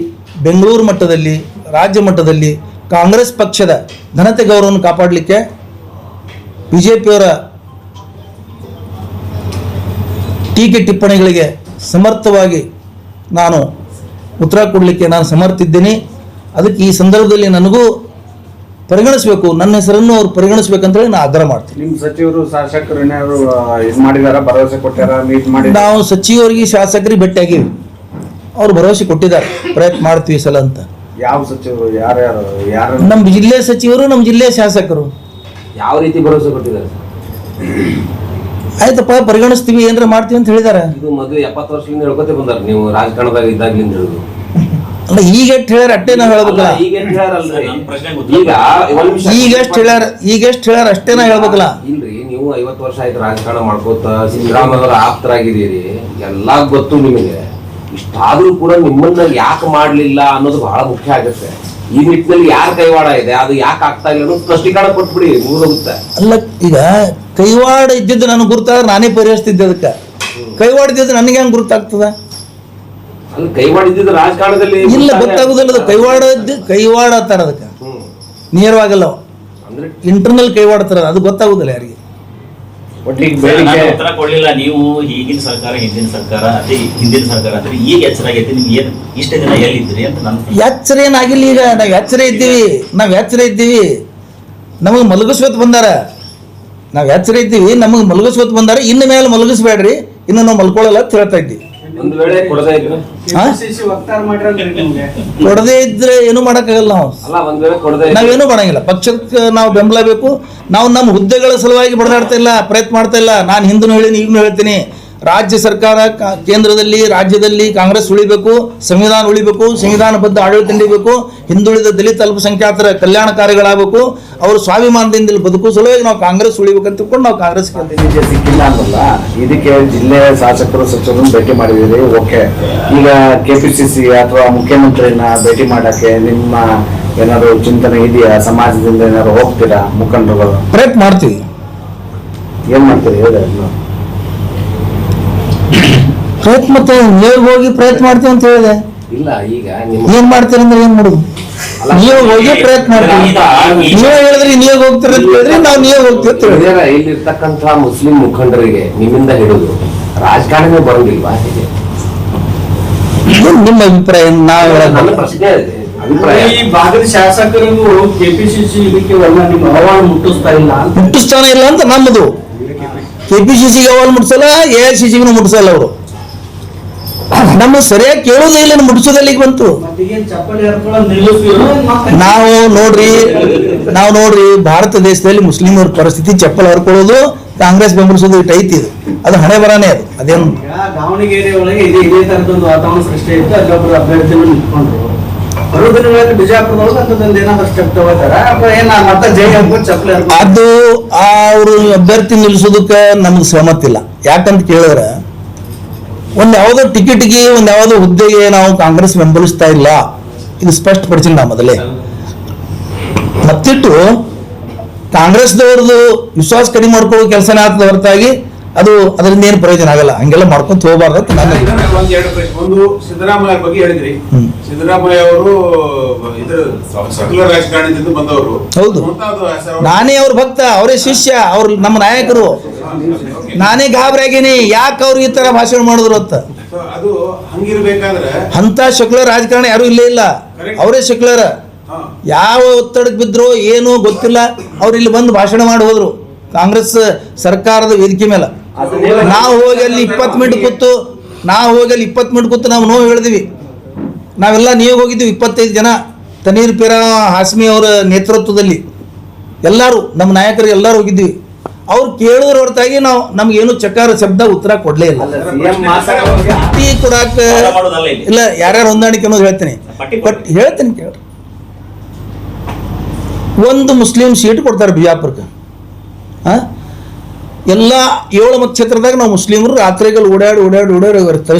ಬೆಂಗಳೂರು ಮಟ್ಟದಲ್ಲಿ ರಾಜ್ಯ ಮಟ್ಟದಲ್ಲಿ ಕಾಂಗ್ರೆಸ್ ಪಕ್ಷದ ಘನತೆ ಗೌರವವನ್ನು ಕಾಪಾಡಲಿಕ್ಕೆ BJPಯವರ ಟೀಕೆ ಟಿಪ್ಪಣಿಗಳಿಗೆ ಸಮರ್ಥವಾಗಿ ನಾನು ಉತ್ತರ ಕೊಡಲಿಕ್ಕೆ ನಾನು ಸಮರ್ಥಿದ್ದೀನಿ. ಅದಕ್ಕೆ ಈ ಸಂದರ್ಭದಲ್ಲಿ ನನಗೂ ಪರಿಗಣಿಸಬೇಕು, ನನ್ನ ಹೆಸರನ್ನು ಅವ್ರು ಪರಿಗಣಿಸ್ಬೇಕಂತೇಳಿ ನಾನು ಆಗ್ರಹ ಮಾಡ್ತೀನಿ. ನಿಮ್ಮ ಸಚಿವರು ಶಾಸಕರು ಏನಾದ್ರು ಇದು ಮಾಡಿದಾರ, ಭರವಸೆ ಕೊಟ್ಟಾರ, ಮೀಟ್ ಮಾಡಿ? ನಾವು ಸಚಿವರಿಗೆ ಶಾಸಕರಿಗೆ ಭೇಟಿಯಾಗಿವಿ. ಅವರು ಭರವಸೆ ಕೊಟ್ಟಿದ್ದಾರೆ, ಪ್ರಯತ್ನ ಮಾಡ್ತೀವಿ ಸಲ ಅಂತ. ಯಾವ ಸಚಿವರು? ಯಾರು? ನಮ್ಮ ಜಿಲ್ಲೆ ಸಚಿವರು, ನಮ್ಮ ಜಿಲ್ಲೆಯ ಶಾಸಕರು. ಯಾವ ರೀತಿ ಭರವಸೆ ಕೊಟ್ಟಿದ್ದಾರೆ? ಆಯ್ತಪ್ಪ, ಪರಿಗಣಿಸ್ತೀವಿ, ಏನಾರ ಮಾಡ್ತೀವಿ ಅಂತ ಹೇಳಿದ್ದಾರೆ. ಇದು ಮೊದಲು 70 ವರ್ಷದಿಂದ ಹೇಳ್ಕೊತೆ ಬಂದಾರ ನೀವು ರಾಜಕಾರಣದಾಗ ಇದ್ದಾಗ್ಲಿಂದ ಹೇಳುದು. ಅಲ್ಲ, ಈಗ ಎಷ್ಟು ಹೇಳ್ಯಾರ ಅಷ್ಟೇ ನಾವು ಹೇಳ್ಬೇಕಲ್ಲ. ಈಗ ಎಷ್ಟು ಹೇಳ್ಯಾರ ಅಷ್ಟೇ ನಾವು ಹೇಳ್ಬೇಕಲ್ಲ. ಇಲ್ರಿ, ನೀವು 50 ವರ್ಷ ಆಯ್ತು ರಾಜಕಾರಣ ಮಾಡ್ಕೋತ ಸಿದ್ದರಾಮಯ್ಯವರ ಆಪ್ತರಾಗಿದ್ದೀರಿ, ಎಲ್ಲ ಗೊತ್ತು ನಿಮಗೆ. ಇಷ್ಟಾದ್ರೂ ಕೂಡ ನಿಮ್ಮನ್ನ ಯಾಕೆ ಮಾಡ್ಲಿಲ್ಲ ಅನ್ನೋದು ಬಹಳ ಮುಖ್ಯ ಆಗುತ್ತೆ. ಈ ನಿಟ್ಟಿನಲ್ಲಿ ಯಾರ ಕೈವಾಡ ಇದೆ, ಅದು ಯಾಕೆ ಆಗ್ತಾ ಇಲ್ಲ ಅನ್ನೋದು ಸ್ಪಷ್ಟೀಕರಣ ಕೊಟ್ಬಿಡಿ, ಮುಗಿದೋಗುತ್ತೆ. ಅಲ್ಲ, ಈಗ ಕೈವಾಡ ಇದ್ದಿದ್ದು ನನಗೆ ಗುರುತಾದ್ರೆ ನಾನೇ ಪರಿಹರಿಸ್ತಿದ್ದೆ. ಅದಕ್ಕೆ ಕೈವಾಡ ಇದ್ದಿದ್ದು ನನಗೆ ಹೆಂಗೆ ಗುರುತಾಗ್ತದ? ಅಲ್ಲಿ ಕೈವಾಡ ಇದ್ದಿದ್ದು ರಾಜಕಾರಣದಲ್ಲಿ ಇಲ್ಲ, ಗೊತ್ತಾಗುದಿಲ್ಲ. ಅದು ಕೈವಾಡ ಅಂತಾರ ಅದಕ್ಕೆ, ನೇರವಾಗಲ್ಲ. ಅಂದ್ರೆ ಇಂಟರ್ನಲ್ ಕೈವಾಡ ತರ, ಅದು ಗೊತ್ತಾಗುದಿಲ್ಲ ಯಾರಿಗೆ. ಉತ್ತರ ಕೊಡ್ಲಿಲ್ಲ ನೀವು. ಈಗಿನ ಸರ್ಕಾರ ಹಿಂದಿನ ಸರ್ಕಾರ ಅದೇ ಹಿಂದಿನ ಸರ್ಕಾರ ಅಂದ್ರೆ ಈಗ ಎಚ್ಚರ ಆಗೈತಿ. ನಿಮ್ಗೆ ಏನು ಇಷ್ಟ ದಿನ ಎಲ್ಲಿದ್ರಿ ಅಂತ ನಾನು ಎಚ್ಚರ ಏನಾಗಿಲ್ಲ. ಈಗ ನಾವು ಎಚ್ಚರ ಇದ್ದೀವಿ. ನಮಗೆ ಮಲಗಿಸ್ವತ್ ಬಂದಾರ. ನಾವು ಎಚ್ಚರ ಇದ್ದೀವಿ, ನಮಗೆ ಮಲಗಿಸ್ವತ್ ಬಂದಾರ. ಇನ್ನು ಮೇಲೆ ಮಲಗಿಸ್ಬೇಡ್ರಿ, ಇನ್ನು ನಾವು ಮಲ್ಕೊಳ್ಳಲ್ಲ ಅಂತ ಹೇಳ್ತಾ ಇದ್ದೀವಿ. ಒಂದು ವೇಳೆ ಕೊಡದೇ ಇದ್ರೆ ಕೊಡದೇ ಇದ್ರೆ ಏನು ಮಾಡಕ್ಕಾಗಲ್ಲ. ನಾವೇನು ಮಾಡಂಗಿಲ್ಲ. ಪಕ್ಷಕ್ಕೆ ನಾವು ಬೆಂಬಲ ಬೇಕು. ನಾವು ನಮ್ಮ ಹುದ್ದೆಗಳ ಸಲುವಾಗಿ ಬಡದಾಡ್ತಾ ಇಲ್ಲ, ಪ್ರಯತ್ನ ಮಾಡ್ತಾ ಇಲ್ಲ. ನಾನು ಹಿಂದೂ ಹೇಳಿನಿ, ಈಗಲೂ ಹೇಳ್ತೀನಿ. ರಾಜ್ಯ ಸರ್ಕಾರ, ಕೇಂದ್ರದಲ್ಲಿ ರಾಜ್ಯದಲ್ಲಿ ಕಾಂಗ್ರೆಸ್ ಉಳಿಬೇಕು, ಸಂವಿಧಾನ ಉಳಿಬೇಕು, ಸಂವಿಧಾನಬದ್ಧ ಆಡಳಿತ ನೀಡಬೇಕು, ಹಿಂದುಳಿದ ದಲಿತ ಅಲ್ಪಸಂಖ್ಯಾತರ ಕಲ್ಯಾಣ ಕಾರ್ಯಗಳಾಗಬೇಕು, ಅವರು ಸ್ವಾಭಿಮಾನದಿಂದ ಬದುಕು ಸಲುವಾಗಿ ನಾವು ಕಾಂಗ್ರೆಸ್ ಉಳಿಬೇಕಂತ ತಿಳ್ಕೊಂಡು ನಾವು ಕಾಂಗ್ರೆಸ್ ಸಿಕ್ಕಿಲ್ಲ ಅನ್ನಲ್ಲ. ಇದಕ್ಕೆ ಜಿಲ್ಲೆಯ ಶಾಸಕರು ಸಚಿವರನ್ನು ಭೇಟಿ ಮಾಡಿದ್ದೀರಿ, ಓಕೆ. ಈಗ KPCC ಅಥವಾ ಮುಖ್ಯಮಂತ್ರಿನ ಭೇಟಿ ಮಾಡಕ್ಕೆ ನಿಮ್ಮ ಏನಾದ್ರು ಚಿಂತನೆ ಇದೆಯಾ? ಸಮಾಜದಿಂದ ಏನಾದ್ರು ಹೋಗ್ತೀರಾ? ಮುಖಂಡರುಗಳು ಪ್ರಯತ್ನ ಮಾಡ್ತೀವಿ. ಏನ್ ಮಾಡ್ತೀರಿ ಹೇಳಿ? ಪ್ರಯತ್ನ ಹೋಗಿ ಪ್ರಯತ್ನ ಮಾಡ್ತೀವಿ ಅಂತ ಹೇಳಿದೆ. ಇಲ್ಲ, ಈಗ ಏನ್ ಮಾಡ್ತೀರಿ ಅಂದ್ರೆ ಏನ್ ಮಾಡುದು? ನೀವು ಹೋಗಿ ಪ್ರಯತ್ನ ಮಾಡ್ತೀವಿ. ನೀವೇ ಹೇಳಿದ್ರಿ ನೀವೇ ಹೋಗ್ತೀರಿ ಅಂತ ಹೇಳಿದ್ರಿ, ನಾವು ನೀವೇ ಹೋಗ್ತೀವಿ ಅಂತ ಹೇಳಿದ್ರಿ. ಇಲ್ಲಿರ್ತಕ್ಕಂಥ ಮುಸ್ಲಿಂ ಮುಖಂಡರಿಗೆ ನಿಮ್ಮಿಂದ ಹಿಡಿದು ರಾಜಕಾರಣವೇ ಬರೋದಿಲ್ವಾ? ಹೇಗೆ ನಿಮ್ಮ ಅಭಿಪ್ರಾಯ? ನಾವು ನನ್ನ ಪ್ರಶ್ನೆ ಇದೆ. ಅಭಿಪ್ರಾಯ ಈ ಭಾಗದ ಶಾಸಕರು ಕೆಪಿಸಿಸಿ ಇದಕ್ಕೆಲ್ಲ ನಿಮ್ಮ ಅಹವಾಲು ಮುಟ್ಟಿಸ್ತಾನೆ ಇಲ್ಲ ಅಂತ ನಮ್ಮದು. ಕೆಪಿಸಿಸಿಗೆ ಅಹವಾಲು ಮುಟ್ಸಲ್ಲ, AICCಗೂ ಮುಟ್ಸಲ್ಲ ಅವರು. ನಮ್ಮ ಸರಿಯಾಗಿ ಕೇಳೋದೇ ಇಲ್ಲ, ಮುಟ್ಸೋದಲ್ಲಿ ಬಂತು. ನಾವು ನೋಡ್ರಿ ಭಾರತ ದೇಶದಲ್ಲಿ ಮುಸ್ಲಿಮರ ಪರಿಸ್ಥಿತಿ ಚಪ್ಪಲ್ ಹರ್ಕೊಳ್ಳೋದು, ಕಾಂಗ್ರೆಸ್ ಬೆಂಬಲಿಸೋದು ಇಟ್ಟು ಐತಿ. ಅದು ಹಣೆ ಬರಾನೇ ಅದು. ಅದೇನು ದಾವಣಗೆರೆ ಒಳಗೆ ಇದೇ ತರದೊಂದು ವಾತಾವರಣ ಸೃಷ್ಟಿ ಆಯ್ತು. ಅಲ್ಲೊಬ್ಬರು ಅಭ್ಯರ್ಥಿಗಳು ನಿಂತ್ಕೊಂಡ್ರು. ಬರೋದಿನ ಬಿಜಾಪುರದೊಳಗೆ ಅಂತದೊಂದು ಏನಾದ್ರು ಸ್ಟೆಪ್ ತಗೋತಾರ ಮತ್ತೆ ಜೈ ಹಾಕ್ಬೋದು ಚಪ್ಪಲಿ ಅದು ಅವರು ಅಭ್ಯರ್ಥಿ ನಿಲ್ಲಿಸೋದಕ್ಕೆ ನಮ್ಗೆ ಸಹಮತಿಲ್ಲ. ಯಾಕಂತ ಕೇಳಿದ್ರೆ ಒಂದು ಯಾವುದೋ ಟಿಕೆಟ್ಗೆ ಒಂದು ಯಾವುದೋ ಹುದ್ದೆಗೆ ನಾವು ಕಾಂಗ್ರೆಸ್ ಬೆಂಬಲಿಸ್ತಾ ಇಲ್ಲ, ಇದು ಸ್ಪಷ್ಟಪಡಿಸಿಲ್ಲ ನಾ ಮೊದಲೇ. ಮತ್ತಿಟ್ಟು ಕಾಂಗ್ರೆಸ್ದವ್ರದ್ದು ವಿಶ್ವಾಸ ಕಡಿಮೆ ಮಾಡ್ಕೊಳ್ಳೋ ಕೆಲಸನೇ ಆಗ್ತದ ಹೊರತಾಗಿ ಅದು ಅದರಿಂದ ಏನು ಪ್ರಯೋಜನ ಆಗಲ್ಲ. ಹಂಗೆಲ್ಲ ಮಾಡ್ಕೊಂತ ಹೋಗಬಾರ್ದು ಅಂತ ನನ್ನ ಒಂದು ಸಿದ್ದರಾಮಯ್ಯ ಬಗ್ಗೆ ಹೇಳಿದ್ರಿ. ಸಿದ್ದರಾಮಯ್ಯ ಅವರು ಸೆಕ್ಯುಲರ್ ರಾಜಕಾರಣದಿಂದ ಬಂದವರು. ಹೌದು, ನಾನೇ ಅವ್ರ ಭಕ್ತ, ಅವರೇ ಶಿಷ್ಯ, ಅವ್ರು ನಮ್ಮ ನಾಯಕರು. ನಾನೇ ಗಾಬರಿ ಆಗೀನಿ ಯಾಕೆ ಅವ್ರು ಈ ತರ ಭಾಷಣ ಮಾಡಿದ್ರು ಅಂತ. ಅದು ಹಂಗಿರ್ಬೇಕಾದ್ರೆ ಅಂತ ಸೆಕ್ಯುಲರ್ ರಾಜಕಾರಣ ಯಾರು ಇಲ್ಲೇ ಇಲ್ಲ, ಅವರೇ ಸೆಕ್ಯುಲರ್. ಯಾವ ಒತ್ತಡಕ್ಕೆ ಬಿದ್ರು ಏನೂ ಗೊತ್ತಿಲ್ಲ, ಅವ್ರು ಇಲ್ಲಿ ಬಂದು ಭಾಷಣ ಮಾಡಿ ಹೋದ್ರು ಕಾಂಗ್ರೆಸ್ ಸರ್ಕಾರದ ವೇದಿಕೆ ಮೇಲೆ. ನಾವು ಹೋಗಿ ಅಲ್ಲಿ 20 ಮಿನಿಟ್ ಕೂತು ನಾವು ನೋವು ಹೇಳಿದ್ವಿ. ನಾವೆಲ್ಲ ನೀವು ಹೋಗಿದ್ವಿ 25 ಜನ, ತನೀರ್ ಪೀರ ಹಾಸ್ಮಿ ಅವರ ನೇತೃತ್ವದಲ್ಲಿ ಎಲ್ಲರೂ ನಮ್ಮ ನಾಯಕರು ಎಲ್ಲರೂ ಹೋಗಿದ್ವಿ. ಅವ್ರು ಕೇಳಿದ್ರ ಹೊರತಾಗಿ ನಮ್ಗೇನು ಚಕಾರ ಶಬ್ದ ಉತ್ತರ ಕೊಡ್ಲೇ ಇಲ್ಲ. ಪಟ್ಟಿ ಕೊಡಾಕ ಇಲ್ಲ, ಯಾರ್ಯಾರು ಹೊಂದಾಣಿಕೆ ಅನ್ನೋದು ಹೇಳ್ತೀನಿ. ಬಟ್ ಹೇಳ್ತೀನಿ ಕೇಳ್ರಿ, ಒಂದು ಮುಸ್ಲಿಂ ಸೀಟ್ ಕೊಡ್ತಾರೆ ಬಿಜಾಪುರಕ್ಕೆ. ಎಲ್ಲ 7 ಮತಕ್ಷೇತ್ರದಾಗ ನಾವು ಮುಸ್ಲಿಮರು ರಾತ್ರಿಗಳು ಓಡಾಡಿ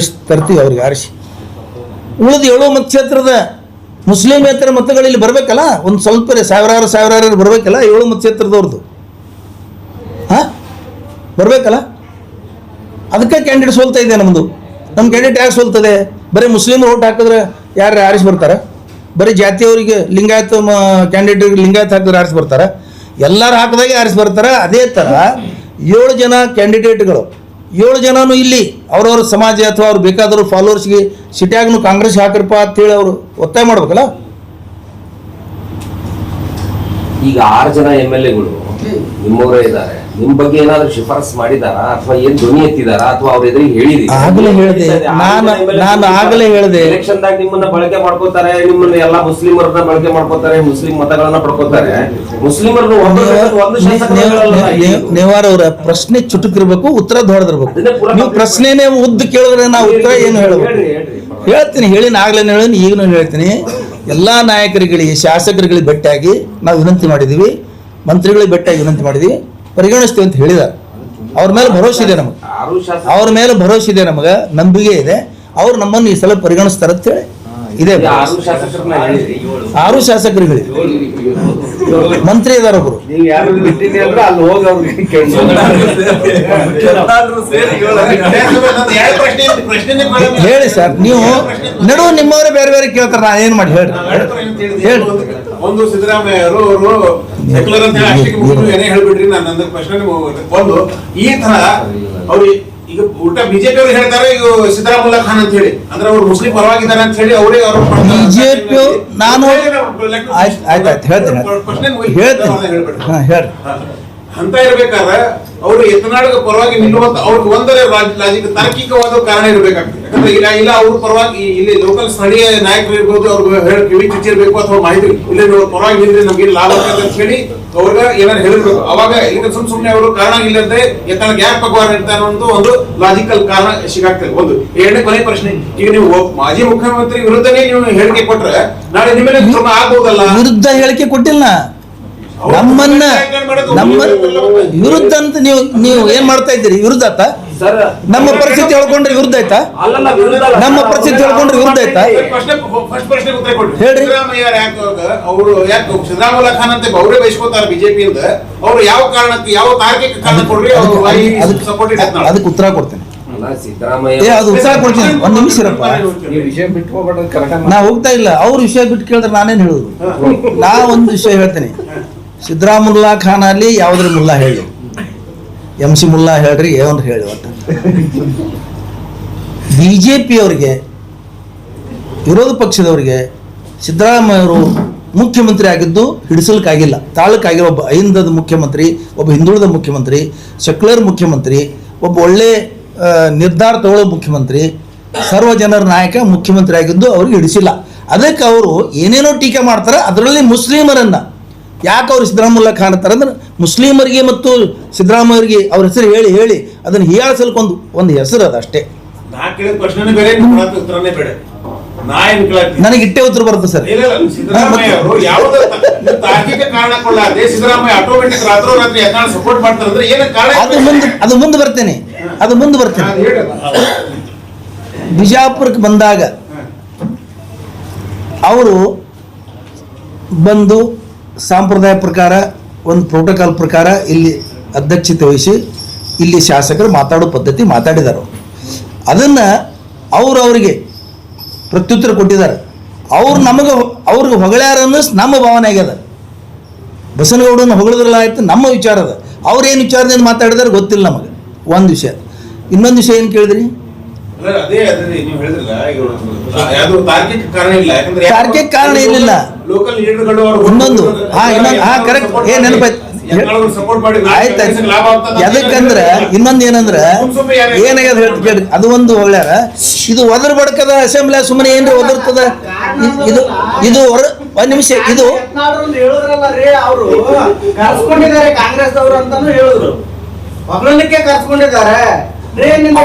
ತರ್ತೀವಿ ಅವ್ರಿಗೆ ಆರಿಸಿ. ಉಳಿದ 7 ಮತಕ್ಷೇತ್ರದ ಮುಸ್ಲಿಮೇತರ ಮತಗಳಲ್ಲಿ ಬರಬೇಕಲ್ಲ, ಒಂದು ಸ್ವಲ್ಪ ಸಾವಿರಾರು ಬರಬೇಕಲ್ಲ 7 ಮತಕ್ಷೇತ್ರದವ್ರದ್ದು. ಬರಬೇಕಲ್ಲ, ಅದಕ್ಕೆ ಕ್ಯಾಂಡಿಡೇಟ್ ಸೋಲ್ತಾ ಇದೆ ನಮ್ಮದು. ನಮ್ಮ ಕ್ಯಾಂಡಿಡೇಟ್ ಯಾಕೆ ಸೋಲ್ತದೆ? ಬರೀ ಮುಸ್ಲಿಮರು ಓಟ್ ಹಾಕಿದ್ರೆ ಯಾರು ಆರಿಸಿ ಬರ್ತಾರೆ? ಬರೀ ಜಾತಿಯವರಿಗೆ ಲಿಂಗಾಯತ ಕ್ಯಾಂಡಿಡೇಟ್ಗೆ ಲಿಂಗಾಯತ ಹಾಕಿದ್ರೆ ಆರಿಸಿ ಬರ್ತಾರೆ? ಎಲ್ಲರೂ ಹಾಕಿದಾಗೆ ಆರಿಸಿ ಬರ್ತಾರೆ. ಅದೇ ಥರ 7 ಜನ ಕ್ಯಾಂಡಿಡೇಟ್ಗಳು 7 ಜನನು ಇಲ್ಲಿ ಅವ್ರವ್ರ ಸಮಾಜ ಅಥವಾ ಅವ್ರು ಬೇಕಾದವರು ಫಾಲೋವರ್ಸ್ಗೆ ಸಿಟಿಯಾಗೂ ಕಾಂಗ್ರೆಸ್ ಹಾಕ್ರಪ್ಪ ಅಂತೇಳಿ ಅವರು ಒತ್ತಾಯ ಮಾಡ್ಬೇಕಲ್ಲ. ಈಗ 6 ಜನ MLAಗಳು ನಿಮ್ಮವರೇ ಇದ್ದಾರೆ. ನಿಮ್ ಬಗ್ಗೆ ಏನಾದ್ರು ಶಿಫಾರಸ್ ಮಾಡಿದಾರಾ ಅಥವಾ ಏನ್ ಧ್ವನಿ ಎತ್ತಿದಾರಾ ಅಥವಾ ಅವ್ರ ಎದುರಿಗೆ ಹೇಳಿದೀವಿ? ನಾನು ಆಗಲೇ ಹೇಳಿದೆ, ಎಲೆಕ್ಷನ್ ದಾಗ ನಿಮ್ಮನ್ನ ಬಳಕೆ ಮಾಡ್ಕೋತಾರೆ, ನಿಮ್ಮನ್ನ ಎಲ್ಲಾ ಮುಸ್ಲಿಮರನ್ನ ಬಳಕೆ ಮಾಡ್ಕೋತಾರೆ, ಮುಸ್ಲಿಂ ಮತಗಳನ್ನ ಪಡ್ಕೋತಾರೆ. ಮುಸ್ಲಿಮರನ್ನು ನೇವಾರ ಅವರ ಪ್ರಶ್ನೆ ಚುಟುಕಿರ್ಬೇಕು, ಉತ್ತರ ದೊಡ್ಡದಿರ್ಬೇಕು. ನೀವು ಪ್ರಶ್ನೆನೇ ಉದ್ದ ಕೇಳಿದ್ರೆ ನಾವು ಉತ್ತರ ಏನು ಹೇಳ್ಬೇಕು? ಹೇಳ್ತೀನಿ, ಆಗ್ಲೇನು ಹೇಳೀನಿ, ಈಗಲೂ ಹೇಳ್ತೀನಿ. ಎಲ್ಲ ನಾಯಕರುಗಳಿಗೆ ಶಾಸಕರುಗಳಿಗೆ ಭೇಟಿಯಾಗಿ ನಾವು ವಿನಂತಿ ಮಾಡಿದ್ದೀವಿ, ಮಂತ್ರಿಗಳಿಗೆ ಭೇಟಿಯಾಗಿ ವಿನಂತಿ ಮಾಡಿದ್ವಿ, ಪರಿಗಣಿಸ್ತೀವಿ ಅಂತ ಹೇಳಿದ್ದಾರೆ. ಅವ್ರ ಮೇಲೆ ಭರವಸೆ ಇದೆ ನಮಗೆ, ನಂಬಿಕೆ ಇದೆ. ಅವ್ರು ನಮ್ಮನ್ನು ಈ ಸಲ ಪರಿಗಣಿಸ್ತಾರೆ ಅಂತ ಹೇಳಿ ಇದೆ. 6 ಶಾಸಕರುಗಳಿಗೆ ಮಂತ್ರಿ ಇದಾರೆ ಒಬ್ರು. ಹೇಳಿ ಸರ್, ನೀವು ನಡುವೆ ನಿಮ್ಮವರೇ ಬೇರೆ ಬೇರೆ ಕೇಳ್ತಾರೆ, ನಾನು ಏನ್ ಮಾಡಿ ಹೇಳಿ. ಒಂದು ಸಿದ್ದರಾಮಯ್ಯ ಅವರು ಸೆಕ್ಯುಲರ್ ಅಂತ ಏನೇ ಹೇಳ್ಬಿಡ್ರಿ. ನನ್ನ ಪ್ರಶ್ನೆ ಒಂದು, ಈ ತರ ಅವ್ರು ಈಗ ಉಲ್ಟಾ ಬಿಜೆಪಿ ಅವರು ಹೇಳ್ತಾರೆ ಈಗ ಸಿದ್ದರಾಮುಲ್ಲಾ ಖಾನ್ ಅಂತ ಹೇಳಿ, ಅಂದ್ರೆ ಅವ್ರು ಮುಸ್ಲಿಂ ಪರವಾಗಿದ್ದಾರೆ ಅಂತ ಹೇಳಿ ಅವರೇ ಅವರು ಬಿಜೆಪಿ. ನಾನು ಹೇಳ್ತೀನಿ ಅಂತ ಇರ್ಬೇಕಾದ್ರೆ ಅವರು ಯತ್ನಾಳ್ ಪರವಾಗಿ ನಿಲ್ಲುವಂತ ಅವ್ರಿಗೆ ಒಂದರ ಲಾಜಿಕ್ ತಾರ್ಕಿಕವಾದ ಕಾರಣ ಇರಬೇಕಾಗ್ತದೆ. ಯಾಕಂದ್ರೆ ಇಲ್ಲ ಅವ್ರ ಪರವಾಗಿ ಇಲ್ಲಿ ಲೋಕಲ್ ಸ್ಥಳೀಯ ನಾಯಕರು ಇರ್ಬೋದು, ಅವ್ರಿಗೆ ಹೇಳಿ ಕಿವಿ ಚುಚ್ಚಿರ್ಬೇಕು ಅಥವಾ ಮಾಹಿತಿ ಇಲ್ಲಿ ಪರವಾಗಿ ನಿಂದ್ರೆ ನಮ್ಗೆ ಲಾಭ ಆಗ್ತದೆ ಅಂತ ಹೇಳಿ ಅವ್ರಿಗೆ ಏನಾದ್ರು ಹೇಳಿರ್ಬೇಕು. ಅವಾಗ ಈಗ ಸುಮ್ನೆ ಅವರು ಕಾರಣ ಇಲ್ಲದೆ ಯತ್ನಾಳ್ ಯಾಕೆ ಪಗವಾರ ಇರ್ತಾನೆ ಅನ್ನೋ ಒಂದು ಲಾಜಿಕಲ್ ಕಾರಣ ಸಿಗಾಗ್ತದೆ. ಒಂದು ಎರಡನೇ ಕೊನೆ ಪ್ರಶ್ನೆ, ಈಗ ನೀವು ಮಾಜಿ ಮುಖ್ಯಮಂತ್ರಿ ವಿರುದ್ಧನೇ ನೀವು ಹೇಳಿಕೆ ಕೊಟ್ರೆ ನಾಳೆ ನಿಮ್ಮೇಲೆ ಕ್ರಮ ಆಗ್ಬಹುದಲ್ಲ? ವಿರುದ್ಧ ಹೇಳಿಕೆ ಕೊಟ್ಟಿಲ್ಲ, ನಮ್ಮ ವಿರುದ್ಧ ಅಂತ ನೀವು ಏನ್ ಮಾಡ್ತಾ ಇದ್ದೀರಿ? ವಿರುದ್ಧ ಆಯ್ತಾ? ನಮ್ಮ ಪರಿಸ್ಥಿತಿ ಹೇಳ್ಕೊಂಡ್ರೆ ವಿರುದ್ಧ ಆಯ್ತಾ? ನಮ್ಮ ಪರಿಸ್ಥಿತಿ ಹೇಳ್ಕೊಂಡ್ರೆ ವಿರುದ್ಧ ಆಯ್ತಾ? ಹೇಳ್ರಿ. ಅವರು ಯಾಕೆ ಸಿದ್ದರಾಮುಲ್ಲಾ ಖಾನ್ ಅಂತ ಅವರೇ ಬಯಸ್ಕೋತಾರೆ ಬಿಜೆಪಿ ಅಂತ, ಅವ್ರು ಯಾವ ಕಾರಣಕ್ಕೆ ಯಾವ ತಾರ್ಕಿಕ ಕಾರಣ ಕೊಡ್ರಿ ಅದಕ್ಕೆ ಉತ್ತರ ಕೊಡ್ತೇನೆ. ಅಲ್ಲ ಏ ಸಿದ್ದರಾಮಯ್ಯ ಅದು ಉತ್ಸಾಹ ಕೊಡ್ತೀನಿ, ಒಂದು ನಿಮಿಷ ಇರಪ್ಪ. ನೀವು ವಿಷಯ ಬಿಟ್ಟು ಹೋಗ್ಬೇಡ್ರಿ, ಕರೆಕ್ಟ್ ನಾ ಹೋಗ್ತಾ ಇಲ್ಲ, ಅವ್ರ ವಿಷಯ ಬಿಟ್ಟು ಕೇಳಿದ್ರೆ ನಾನೇನು ಹೇಳುದು. ನಾ ಒಂದು ವಿಷಯ ಹೇಳ್ತೀನಿ, ಸಿದ್ದರಾಮುಲ್ಲಾ ಖಾನ್ ಅಲ್ಲಿ ಯಾವುದ್ರ ಮುಲ್ಲಾ ಹೇಳಿ, MC ಮುಲ್ಲಾ ಹೇಳ್ರಿ, ಏನ್ರಿ ಹೇಳಿ. ಒಟ್ಟು BJP ಅವರಿಗೆ, ವಿರೋಧ ಪಕ್ಷದವರಿಗೆ ಸಿದ್ದರಾಮಯ್ಯ ಅವರು ಮುಖ್ಯಮಂತ್ರಿ ಆಗಿದ್ದು ಹಿಡಿಸಲಿಕ್ಕಾಗಿಲ್ಲ, ತಾಳಕ್ಕಾಗಿರೋ. ಒಬ್ಬ ಅಹಿಂದದ ಮುಖ್ಯಮಂತ್ರಿ, ಒಬ್ಬ ಹಿಂದುಳಿದ ಮುಖ್ಯಮಂತ್ರಿ, ಸೆಕ್ಯುಲರ್ ಮುಖ್ಯಮಂತ್ರಿ, ಒಬ್ಬ ಒಳ್ಳೆ ನಿರ್ಧಾರ ತಗೊಳ್ಳೋ ಮುಖ್ಯಮಂತ್ರಿ, ಸರ್ವ ಜನರ ನಾಯಕ ಮುಖ್ಯಮಂತ್ರಿ ಆಗಿದ್ದು ಅವ್ರಿಗೆ ಹಿಡಿಸಿಲ್ಲ. ಅದಕ್ಕೆ ಅವರು ಏನೇನೋ ಟೀಕೆ ಮಾಡ್ತಾರೆ. ಅದರಲ್ಲಿ ಮುಸ್ಲಿಮರನ್ನು ಯಾಕೆ ಅವ್ರು ಸಿದ್ದರಾಮುಲ್ಲಾ ಖಾನ್ ಅಂತಾರೆ ಅಂದ್ರೆ, ಮುಸ್ಲಿಮರಿಗೆ ಮತ್ತು ಸಿದ್ದರಾಮಯ್ಯರಿಗೆ ಅವ್ರ ಹೆಸರು ಹೇಳಿ ಹೇಳಿ ಅದನ್ನು ಹೀಯಾಳಿಸಲಿಕ್ಕೆ ಒಂದು ಹೆಸರು ಅದು ಅಷ್ಟೇ. ನಾ ಕೇಳಿದ ಪ್ರಶ್ನೆನೇ ಬೇರೆ, ನೀವು ಕೊಡೋ ಉತ್ತರನೇ ಬೇರೆ. ನಾ ಏನ್ ಕೇಳತ್ತೀನಿ, ನನಗೆ ಇಟ್ಟೆ ಉತ್ತರ ಬರುತ್ತೆ ಸರ್. ಇಲ್ಲ, ಸಿದ್ದರಾಮಯ್ಯ ಅವರು ಯಾವುದೇ ತಾರ್ಕಿಕ ಕಾರಣ ಕೊಡಲಾದೆ ಸಿದ್ದರಾಮಯ್ಯ ಆಟೋಮೆಟಿಕ್ ರಾತ್ರೋರಾತ್ರಿ ಯತ್ನಾಳ್ ಸಪೋರ್ಟ್ ಮಾಡ್ತಾರೆ ಅಂದ್ರೆ ಏನ ಕಾರಣ? ಅದು ಮುಂದೆ ಬರ್ತೇನೆ. ಬಿಜಾಪುರಕ್ಕೆ ಬಂದಾಗ ಅವರು ಬಂದು ಸಾಂಪ್ರದಾಯ ಪ್ರಕಾರ, ಒಂದು ಪ್ರೋಟೋಕಾಲ್ ಪ್ರಕಾರ ಇಲ್ಲಿ ಅಧ್ಯಕ್ಷತೆ ವಹಿಸಿ ಇಲ್ಲಿ ಶಾಸಕರು ಮಾತಾಡೋ ಪದ್ಧತಿ ಮಾತಾಡಿದರು. ಅದನ್ನು ಅವರಿಗೆ ಪ್ರತ್ಯುತ್ತರ ಕೊಟ್ಟಿದ್ದಾರೆ. ಅವ್ರಿಗೆ ಹೊಗಳ್ಯಾರ ಅನ್ನೋದು ನಮ್ಮ ಭಾವನೆ ಆಗ್ಯದ. ಬಸನಗೌಡನ ಹೊಗಳಿದ್ರಲ್ಲ ಆಯ್ತು, ನಮ್ಮ ವಿಚಾರ ಅದ. ಅವ್ರೇನು ವಿಚಾರದಿಂದ ಮಾತಾಡಿದಾರೆ ಗೊತ್ತಿಲ್ಲ ನಮಗೆ. ಒಂದು ವಿಷಯ. ಇನ್ನೊಂದು ವಿಷಯ ಏನು ಕೇಳಿದ್ರಿ? ಅದೇ ನೀವು ಹೇಳಿದ್ರಲ್ಲ, ಯಾವ್ದು ತಾರ್ಕಿಕ ಕಾರಣ ಇಲ್ಲ. ಯಾಕಂದ್ರೆ ತಾರ್ಕಿಕ ಕಾರಣ ಏನಿಲ್ಲ. ಲೋಕಲ್ ಲೀಡರ್ಗಳು ಇನ್ನೊಂದು ಕರೆಕ್ಟ್ ಏನ್ ನೆನಪಾಯ್ತು. ಸಪೋರ್ಟ್ ಮಾಡಿ ಆಯ್ತಾಯ್ತು. ಎದಕ್ಕಂದ್ರೆ ಇನ್ನೊಂದು ಏನಂದ್ರೆ ಏನಾಗ್ಯದ ಹೇಳ್ತ ಕೇಳ್ರಿ. ಅದು ಒಂದು ಹೊಳ್ಯಾರ. ಇದು ಒದರ್ ಬಡ್ಕದ ಅಸೆಂಬ್ಲಿ ಸುಮ್ಮನೆ ಏನ್ರಿ ಒದರ್ತದ. ಇದು ಒಂದ್ ನಿಮಿಷ. ಇದು ಹೇಳಿದ್ರಲ್ಲ ರೀ, ಅವರು ಕರ್ಸ್ಕೊಂಡಿದ್ದಾರೆ ಕಾಂಗ್ರೆಸ್ದವರು ಅಂತಾನು ಹೇಳಿದ್ರು. ಒಬ್ಬರನ್ನಕ್ಕೆ ಕರ್ಸ್ಕೊಂಡಿದ್ದಾರೆ.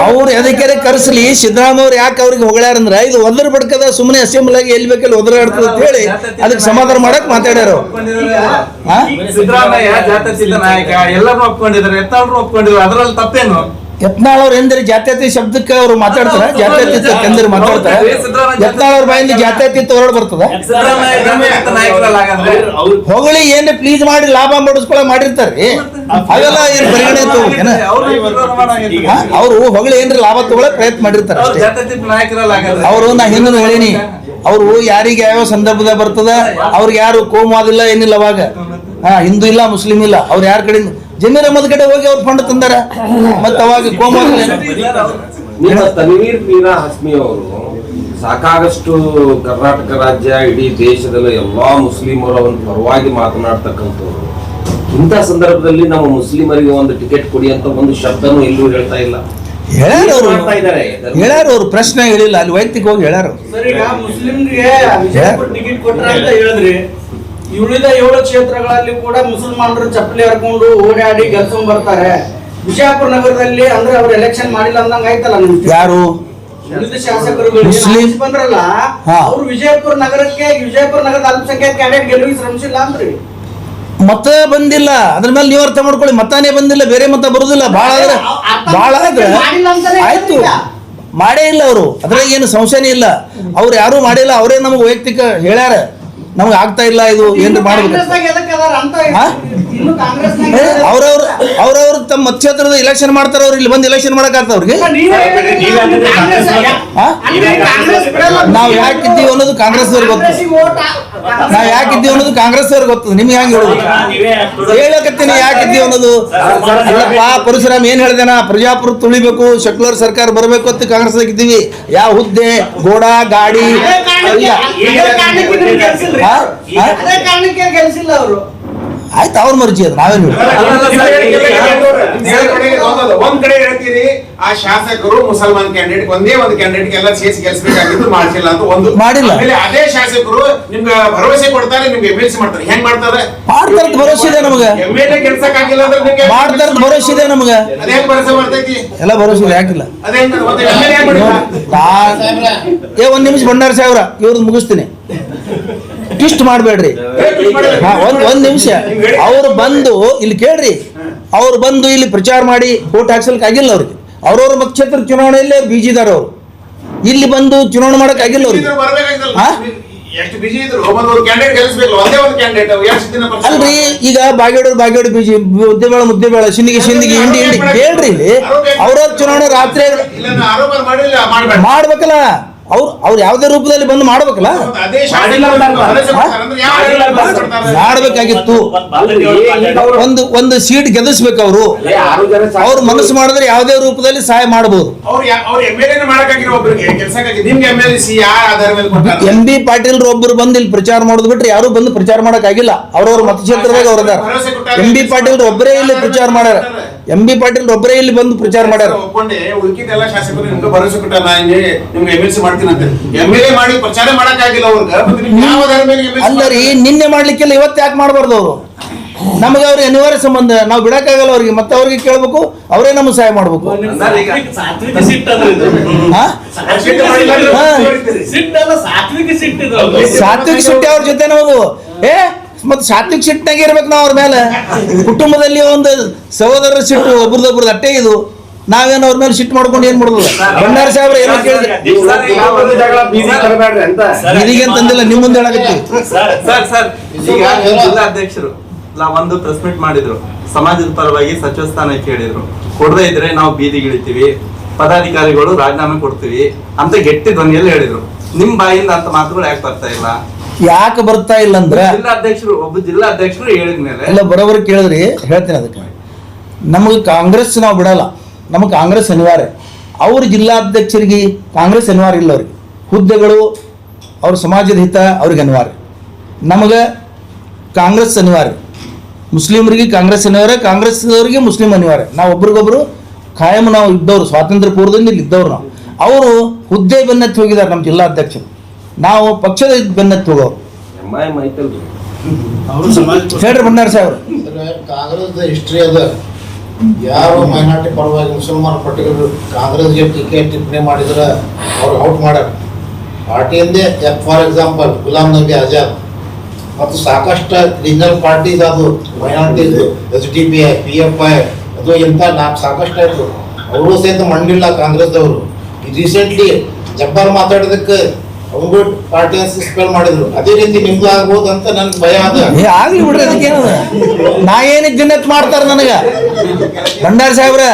ಅವ್ರು ಎದಕ್ಕೆ ಕರೆಸಲಿ, ಸಿದ್ದರಾಮಯ್ಯ ಅವ್ರು ಯಾಕೆ ಅವ್ರಿಗೆ ಹೊಗಳಾರ ಅಂದ್ರೆ, ಇದು ಒದರ್ ಬಡ್ಕದ ಸುಮ್ಮನೆ ಅಸೆಂಬ್ಲಿಯಾಗಿ ಎಲ್ಲಿ ಬೇಕಲ್ಲಿ ಒದರಾಡ್ತದೆ ಅಂತ ಹೇಳಿ ಅದಕ್ಕೆ ಸಮಾಧಾನ ಮಾಡಕ್ ಮಾತಾಡ್ಯಾರ. ಸಿದ್ದರಾಮಯ್ಯ ಜಾತ್ಯತೀತ ನಾಯಕ, ಎಲ್ಲರೂ ಒಪ್ಕೊಂಡಿದ್ದಾರೆ, ಎತ್ತಾಳರು ಒಪ್ಕೊಂಡಿದ್ದಾರೆ, ಅದರಲ್ಲಿ ತಪ್ಪೇನು? ಯತ್ನಾಳ್ ಅವ್ರು ಎಂದ್ರೆ ಜಾತ್ಯತೀತ ಶಬ್ದಕ್ಕೆ ಅವ್ರು ಮಾತಾಡ್ತಾರ, ಜಾತ್ಯತೀತ ಎಂದ್ರೆ ಮಾತಾಡ್ತಾರೆ. ಯತ್ನಾಳ್ ಅವ್ರ ಬಾಯಿಂದ ಜಾತ್ಯತೀತ ಹೊರಡ್ ಬರ್ತದ. ಹೊಗಳಿ ಏನೇ ಪ್ಲೀಸ್ ಮಾಡಿ ಲಾಭ ಮಾಡಿಸ್ಕೊಳ್ಳೋ ಮಾಡಿರ್ತಾರ್ರಿ, ಅವೆಲ್ಲ ಏನು ಪರಿಗಣನೆ ತಗೋಬೇಕೇನ? ಅವರು ಹೊಗಳಿ ಏನ್ರಿ ಲಾಭ ತಗೊಳಕ್ ಪ್ರಯತ್ನ ಮಾಡಿರ್ತಾರೆ ಅಷ್ಟೇ. ಅವರು ನಾ ಹಿಂದೂ ಹೇಳಿನಿ, ಅವರು ಯಾರಿಗೆ ಯಾವ ಸಂದರ್ಭದಾಗ ಬರ್ತದ, ಅವ್ರಿಗೆ ಯಾರು ಕೋಮವಾದಿಲ್ಲ ಏನಿಲ್ಲ. ಅವಾಗ ಹಿಂದೂ ಇಲ್ಲ ಮುಸ್ಲಿಂ ಇಲ್ಲ, ಅವ್ರು ಯಾರ ಕಡೆ ಜಮೀರ್ ಅಹಮದ್ ಕಡೆ ಹೋಗಿ ಅವ್ರು ಫಂಡ್ ತಂದಾರ. ಮತ್ತೆ ಅವಾಗ ಕೋಮವಾದಿಲ್ಲ. ನಿಮ್ಮ ತನ್ವೀರ್ ಮೀರಾ ಹಸ್ಮಿ ಅವರು ಸಾಕಾಗಷ್ಟು ಕರ್ನಾಟಕ ರಾಜ್ಯ, ಇಡೀ ದೇಶದಲ್ಲ ಎಲ್ಲಾ ಮುಸ್ಲಿಮರ ಒಂದು ಪರವಾಗಿ ಮಾತನಾಡ್ತಕ್ಕಂಥವ್ರು. ಇಂಥ ಸಂದರ್ಭದಲ್ಲಿ ನಮ್ಮ ಮುಸ್ಲಿಮರಿಗೆ ಒಂದು ಟಿಕೆಟ್ ಕೊಡಿ ಅಂತ ಒಂದು ಶಬ್ದನೂ ಎಲ್ಲೂ ಹೇಳ್ತಾ ಇಲ್ಲ. ಹೇಳ್ಯಾರ ಅವ್ರು, ಪ್ರಶ್ನೆ ಹೇಳಿಲ್ಲ, ಅಲ್ಲಿ ವೈಯಕ್ತಿಕವಾಗಿ ಹೇಳ್ಯಾರ. ಸರ್, ಈಗ ಮುಸ್ಲಿಮ್ಗೆ ವಿಜಯಪುರ ಟಿಕೆಟ್ ಕೊಟ್ರ ಅಂತ ಹೇಳಿದ್ರಿ. ಉಳಿದ 7 ಕ್ಷೇತ್ರಗಳಲ್ಲಿ ಕೂಡ ಮುಸಲ್ಮಾನರು ಚಪ್ಪಲಿ ಹರ್ಕೊಂಡು ಓಡಾಡಿ ಗೆಲ್ಸ್ಕೊಂಡ್ ಬರ್ತಾರೆ. ವಿಜಯಪುರ ನಗರದಲ್ಲಿ ಅಂದ್ರೆ ಅವ್ರು ಎಲೆಕ್ಷನ್ ಮಾಡಿಲ್ಲ ಅಂದಂಗ ಆಯ್ತಲ್ಲ. ಯಾರು ಉಳಿದ ಶಾಸಕರು ಮುಸ್ಲಿಂ ಬಂದ್ರಲ್ಲ, ಅವ್ರು ವಿಜಯಪುರ ನಗರದ ಅಲ್ಪಸಂಖ್ಯಾತ ಕ್ಯಾಂಡಿಡೇಟ್ ಗೆಲುವಿಗೆ ಶ್ರಮಿಸಿಲ್ಲ ಅಂದ್ರಿ. ಮತ ಬಂದಿಲ್ಲ, ಅದ್ರ ಮೇಲೆ ನೀವು ಅರ್ಥ ಮಾಡ್ಕೊಳ್ಳಿ. ಮತನೇ ಬಂದಿಲ್ಲ, ಬೇರೆ ಮತ ಬರುದಿಲ್ಲ. ಭಾಳ ಆದ್ರೆ ಆಯ್ತು, ಮಾಡೇ ಇಲ್ಲ ಅವರು. ಅದ್ರಾಗ ಏನು ಸಂಶಯನೇ ಇಲ್ಲ. ಅವ್ರು ಯಾರು ಮಾಡಿಲ್ಲ, ಅವರೇ ನಮಗೆ ವೈಯಕ್ತಿಕ ಹೇಳ್ಯಾರ, ನಮ್ಗೆ ಆಗ್ತಾ ಇಲ್ಲ, ಇದು ಏನ್ ಮಾಡ್ಬೇಕು. ಅವ್ರವ್ರು ತಮ್ಮ ಮತಕ್ಷೇತ್ರದ ಇಲೆಕ್ಷನ್ ಮಾಡ್ತಾರ. ಅವ್ರು ಇಲ್ಲಿ ಬಂದು ಇಲೆಕ್ಷನ್ ಮಾಡಕ್ ಆಗ್ತಾವ ಅವ್ರಿಗೆ. ನಾವ್ ಯಾಕಿದ್ದೀವಿ ಅನ್ನೋದು ಕಾಂಗ್ರೆಸ್ ಅವ್ರಿಗೆ ಗೊತ್ತು. ಗೊತ್ತದ. ನಿಮ್ಗೆ ಹೆಂಗ್ ಹೇಳುದು? ಹೇಳಕತ್ತೀನಿ ಯಾಕಿದ್ದೀವಿ ಅನ್ನೋದು. ಪರಶುರಾಮ್ ಏನ್ ಹೇಳ್ದೇನ, ಪ್ರಜಾಪ್ರಭುತ್ವ ತುಳಿಬೇಕು, ಸೆಕ್ಯುಲರ್ ಸರ್ಕಾರ ಬರಬೇಕು ಅಂತ ಕಾಂಗ್ರೆಸ್ ಇದ್ದೀವಿ. ಯಾವ ಹುದ್ದೆ, ಗೋಡ, ಗಾಡಿ ಆಯ್ತು, ಅವ್ರ ಮರ್ಜಿ ಅದು. ನಾವೇನು ಒಂದ್ ಕಡೆ ಹೇಳ್ತೀರಿ, ಆ ಶಾಸಕರು ಮುಸಲ್ಮಾನ್ ಕ್ಯಾಂಡಿಡೇಟ್ ಒಂದೇ ಒಂದು ಕ್ಯಾಂಡಿಡೇಟ್ ಎಲ್ಲ ಸೇರಿಸಿ ಗೆಲ್ಸ್ಬೇಕಾಗಿದ್ದು ಮಾಡ್ತಿಲ್ಲ ಅಂತ ಒಂದು ಮಾಡಿಲ್ಲ. ಅದೇ ಶಾಸಕರು ನಿಮ್ಗೆ ಭರವಸೆ ಕೊಡ್ತಾರೆ, ನಿಮ್ಗೆ MLC ಮಾಡ್ತಾರೆ. ಹೆಂಗ್ ಮಾಡ್ತಾರೆ? ಮಾಡ್ತಾರ ಭರವಸೆ ಇದೆ ನಮ್ಗೆ. MLA ಗೆಲ್ಸಕ್ ಆಗಿಲ್ಲ ಅಂದ್ರೆ ನಿಮ್ಗೆ ಮಾಡ್ತಾರ ಭರವಸೆ ಇದೆ ನಮ್ಗೆ. ಅದೇ ಭರವಸೆ ಬರ್ತೈತಿ, ಎಲ್ಲ ಭರವಸೆ ಇದೆ, ಯಾಕಿಲ್ಲ? ಅದೇ ಒಂದ್ ನಿಮಿಷ ಭಂಡಾರ ಸಾಹೇಬ್ರ, ಇವ್ರದ್ದು ಮುಗಿಸ್ತೀನಿ. ಟ್ವಿಸ್ಟ್ ಮಾಡಬೇಡ್ರಿ. ಒಂದ್ ನಿಮಿಷ. ಅವ್ರು ಬಂದು ಇಲ್ಲಿ ಕೇಳ್ರಿ, ಅವ್ರು ಬಂದು ಇಲ್ಲಿ ಪ್ರಚಾರ ಮಾಡಿ ವೋಟ್ ಹಾಕ್ಸಲಿಕ್ಕೆ ಆಗಿಲ್ಲ ಅವ್ರಿಗೆ. ಅವ್ರವ್ರ ಮತಕ್ಷೇತ್ರ ಚುನಾವಣೆಯಲ್ಲೇ ಬೀಜಿದಾರ. ಅವ್ರು ಇಲ್ಲಿ ಬಂದು ಚುನಾವಣೆ ಮಾಡಕ್ ಆಗಿಲ್ಲ ಅವ್ರಿಗೆ. ಎಷ್ಟು ಬಿಜಿ ಇದ್ರು ಒಂದು ಕ್ಯಾಂಡಿಡೇಟ್ ಗೆಲ್ಲಿಸ್ಬೇಕು, ಒಂದೇ ಒಂದು ಕ್ಯಾಂಡಿಡೇಟ್ ಎಷ್ಟು ದಿನ ಅಲ್ರಿ ಈಗ ಬಾಗೇಡು ಬೀಜಿ ಮುದ್ದೆಬೇಳ ಶಿಂದಿಗೆ ಹಿಂಡಿ ಹೇಳ್ರಿ ಇಲ್ಲಿ ಅವ್ರ ಚುನಾವಣೆ ರಾತ್ರಿ ಇಲ್ಲ ಆರೋಪ ಮಾಡಿಲ್ಲ ಮಾಡ್ಬೇಡ ಮಾಡ್ಬೇಕಲ್ಲ, ಅವ್ರು ಯಾವ್ದೇ ರೂಪದಲ್ಲಿ ಬಂದು ಮಾಡ್ಬೇಕಲ್ಲ, ಮಾಡ್ಬೇಕಾಗಿತ್ತು. ಒಂದು ಸೀಟ್ ಗೆಲ್ಲಿಸ್ಬೇಕು ಅವರು. ಅವ್ರು ಮನಸ್ಸು ಮಾಡಿದ್ರೆ ಯಾವ್ದೇ ರೂಪದಲ್ಲಿ ಸಹಾಯ ಮಾಡಬಹುದು. MB ಪಾಟೀಲ್ ಒಬ್ಬರು ಬಂದು ಇಲ್ಲಿ ಪ್ರಚಾರ ಮಾಡೋದು ಬಿಟ್ರೆ ಯಾರು ಬಂದು ಪ್ರಚಾರ ಮಾಡಕ್ ಆಗಿಲ್ಲ. ಅವ್ರವ್ರ ಮತಕ್ಷೇತ್ರದಾಗ ಅವ್ರದಾರ. MB ಪಾಟೀಲ್ ಒಬ್ಬರೇ ಇಲ್ಲಿ ಪ್ರಚಾರ ಮಾಡ್ಯಾರ. MB ಪಾಟೀಲ್ ಒಬ್ಬರೇ ಇಲ್ಲಿ ಬಂದು ಪ್ರಚಾರ ಮಾಡ್ಯಾರ. ಉಳ್ಕಿದ್ದೆಲ್ಲ ಶಾಸಕರು ನಿಮ್ಗೆ ಭರವಸೆ ಕೊಟ್ಟ ನಿಮ್ಗೆ MLC ಮಾಡ್ತೀನಿ ಅಂತ. MLA ಮಾಡಿ ಪ್ರಚಾರ ಮಾಡಕ್ ಆಗಿಲ್ಲ ಅವ್ರಿಗೆ. ಅಲ್ಲರಿ ನಿನ್ನೆ ಮಾಡ್ಲಿಕ್ಕೆಲ್ಲ ಇವತ್ತು ಯಾಕೆ ಮಾಡಬಾರ್ದು ಅವರು? ನಮಗೆ ಅವ್ರಿಗೆ ಅನಿವಾರ್ಯ ಸಂಬಂಧ, ನಾವು ಬಿಡಕ್ಕಾಗಲ್ಲ ಅವ್ರಿಗೆ. ಮತ್ತೆ ಅವ್ರಿಗೆ ಕೇಳ್ಬೇಕು, ಅವರೇ ನಮ್ಗೆ ಸಹಾಯ ಮಾಡ್ಬೇಕು. ಸಾತ್ವಿಕ ಸಿಟ್ಟಿ ಅವ್ರ ಜೊತೆ ನಾವು ಮತ್ತೆ ಸಾತ್ವಿಕ ಸಿಟ್ಟಿನಾಗ ಇರ್ಬೇಕು ನಾವು ಅವ್ರ ಮೇಲೆ. ಕುಟುಂಬದಲ್ಲಿ ಒಂದು ಸಹೋದರರ ಸಿಟ್ಟು ಒಬ್ರದೊಬ್ರದ್ದು ಅಟ್ಟೆ ಇದು. ನಾವೇನು ಅವ್ರ ಮೇಲೆ ಸಿಟ್ಟು ಮಾಡ್ಕೊಂಡು ಏನ್ ಮಾಡೋದು? ಭಂಡಾರ ಸಾಹೇಬ್ರ ಏನೋ ಕೇಳಿದ್ರೆ ಇದೀಗ ತಂದಿಲ್ಲ, ನಿಮ್ಮ ಮುಂದೆ ಹೇಳಕತ್ತೀವಿ. ಈಗ ಜಿಲ್ಲಾಧ್ಯಕ್ಷರು ಒಂದು ಪ್ರೆಸ್ ಮೀಟ್ ಮಾಡಿದ್ರು, ಸಮಾಜದ ಪರವಾಗಿ ಸಚಿವ ಸ್ಥಾನ ಕೇಳಿದ್ರು, ಕೊಡದೇ ಇದ್ರೆ ನಾವು ಬೀದಿಗಿಳಿತೀವಿ, ಪದಾಧಿಕಾರಿಗಳು ರಾಜೀನಾಮೆ ಕೊಡ್ತೀವಿ ಅಂತ ಗಟ್ಟಿ ಧ್ವನಿಯಲ್ಲಿ ಹೇಳಿದ್ರು. ನಿಮ್ ಬಾಯಿಂದ ಅಂತ ಮಾತುಗಳು ಯಾಕೆ ಬರ್ತಾ ಇಲ್ಲ? ಯಾಕೆ ಬರ್ತಾ ಇಲ್ಲ ಅಂದ್ರೆ ಒಬ್ಬ ಜಿಲ್ಲಾಧ್ಯಕ್ಷರು ಹೇಳಿದ್ಮೇಲೆ ಎಲ್ಲ ಬರೋಬ್ಬರಿ ಕೇಳಿದ್ರಿ, ಹೇಳ್ತೀನಿ. ಅದಕ್ಕೆ ನಮಗೆ ಕಾಂಗ್ರೆಸ್ ನಾವು ಬಿಡಲ್ಲ, ನಮಗೆ ಕಾಂಗ್ರೆಸ್ ಅನಿವಾರ್ಯ. ಅವ್ರ ಜಿಲ್ಲಾಧ್ಯಕ್ಷರಿಗೆ ಕಾಂಗ್ರೆಸ್ ಅನಿವಾರ್ಯ ಇಲ್ಲ. ಅವ್ರಿಗೆ ಹುದ್ದೆಗಳು, ಅವ್ರ ಸಮಾಜದ ಹಿತ ಅವ್ರಿಗೆ ಅನಿವಾರ್ಯ. ನಮಗೆ ಕಾಂಗ್ರೆಸ್ ಅನಿವಾರ್ಯ. ಮುಸ್ಲಿಮರಿಗೆ ಕಾಂಗ್ರೆಸ್ ಅನಿವಾರ್ಯ, ಕಾಂಗ್ರೆಸ್ದವರಿಗೆ ಮುಸ್ಲಿಂ ಅನಿವಾರ್ಯ. ನಾವು ಒಬ್ರಿಗೊಬ್ರು ಖಾಯಂ ನಾವು ಇದ್ದವರು, ಸ್ವಾತಂತ್ರ್ಯ ಪೂರ್ವದಿಂದ ಇಲ್ಲಿ ಇದ್ದವ್ರು ನಾವು. ಅವರು ಹುದ್ದೆ ಬೆನ್ನತ್ತಿ ಹೋಗಿದ್ದಾರೆ ನಮ್ಮ ಜಿಲ್ಲಾಧ್ಯಕ್ಷರು, ನಾವು ಪಕ್ಷದ ಬೆನ್ನತ್ತಿ ಹೋಗೋರು. ಹೇಳ್ರಿ ಭಂಡಾರ ಸಾಹೇಬ್ರು. ಕಾಂಗ್ರೆಸ್ ಹಿಸ್ಟ್ರಿ ಅದ. ಯಾರು ಮೈನಾರಿಟಿ ಪರವಾಗಿ ಮುಸಲ್ಮಾನ ಪಟ್ಟಿಗಳು ಕಾಂಗ್ರೆಸ್ಗೆ ಟೀಕೆ ಟಿಪ್ಪಣಿ ಮಾಡಿದ್ರೆ ಅವ್ರು ಔಟ್ ಮಾಡ್ಯಾರ ಪಾರ್ಟಿಯಿಂದೇ. ಫಾರ್ ಎಕ್ಸಾಂಪಲ್ ಗುಲಾಂ ನಬಿ ಆಜಾದ್ ಮತ್ತು ಸಾಕಷ್ಟು ರೀಜನಲ್ ಪಾರ್ಟೀಸ್ ಅದು ಮೈನಾರಿಟೀಸ್, SDPI, PFI ಅದು ಇಂಥ ಸಾಕಷ್ಟು ಆಯಿತು. ಅವರು ಸಹಿತ ಮಂಡಿಲ್ಲ ಕಾಂಗ್ರೆಸ್ದವರು. ರೀಸೆಂಟ್ಲಿ ಜಬ್ಬಾರ್ ಮಾತಾಡೋದಕ್ಕೆ ಅವರು ಪಾರ್ಟಿಯನ್ನು ಸಸ್ಪೆಂಡ್ ಮಾಡಿದ್ರು. ಅದೇ ರೀತಿ ನಿಮ್ದು ಆಗ್ಬೋದು ಅಂತ ನನ್ಗೆ ಭಯ ಅದ. ಆಗ್ಲಿ ಬಿಡ್ರಿ, ಅದಕ್ಕೇನದ? ನಾ ಏನಿದ್ ದಿನತ್ ಮಾಡ್ತಾರ ನನಗ ಭಂಡಾರ ಸಾಹೇಬ್ರ,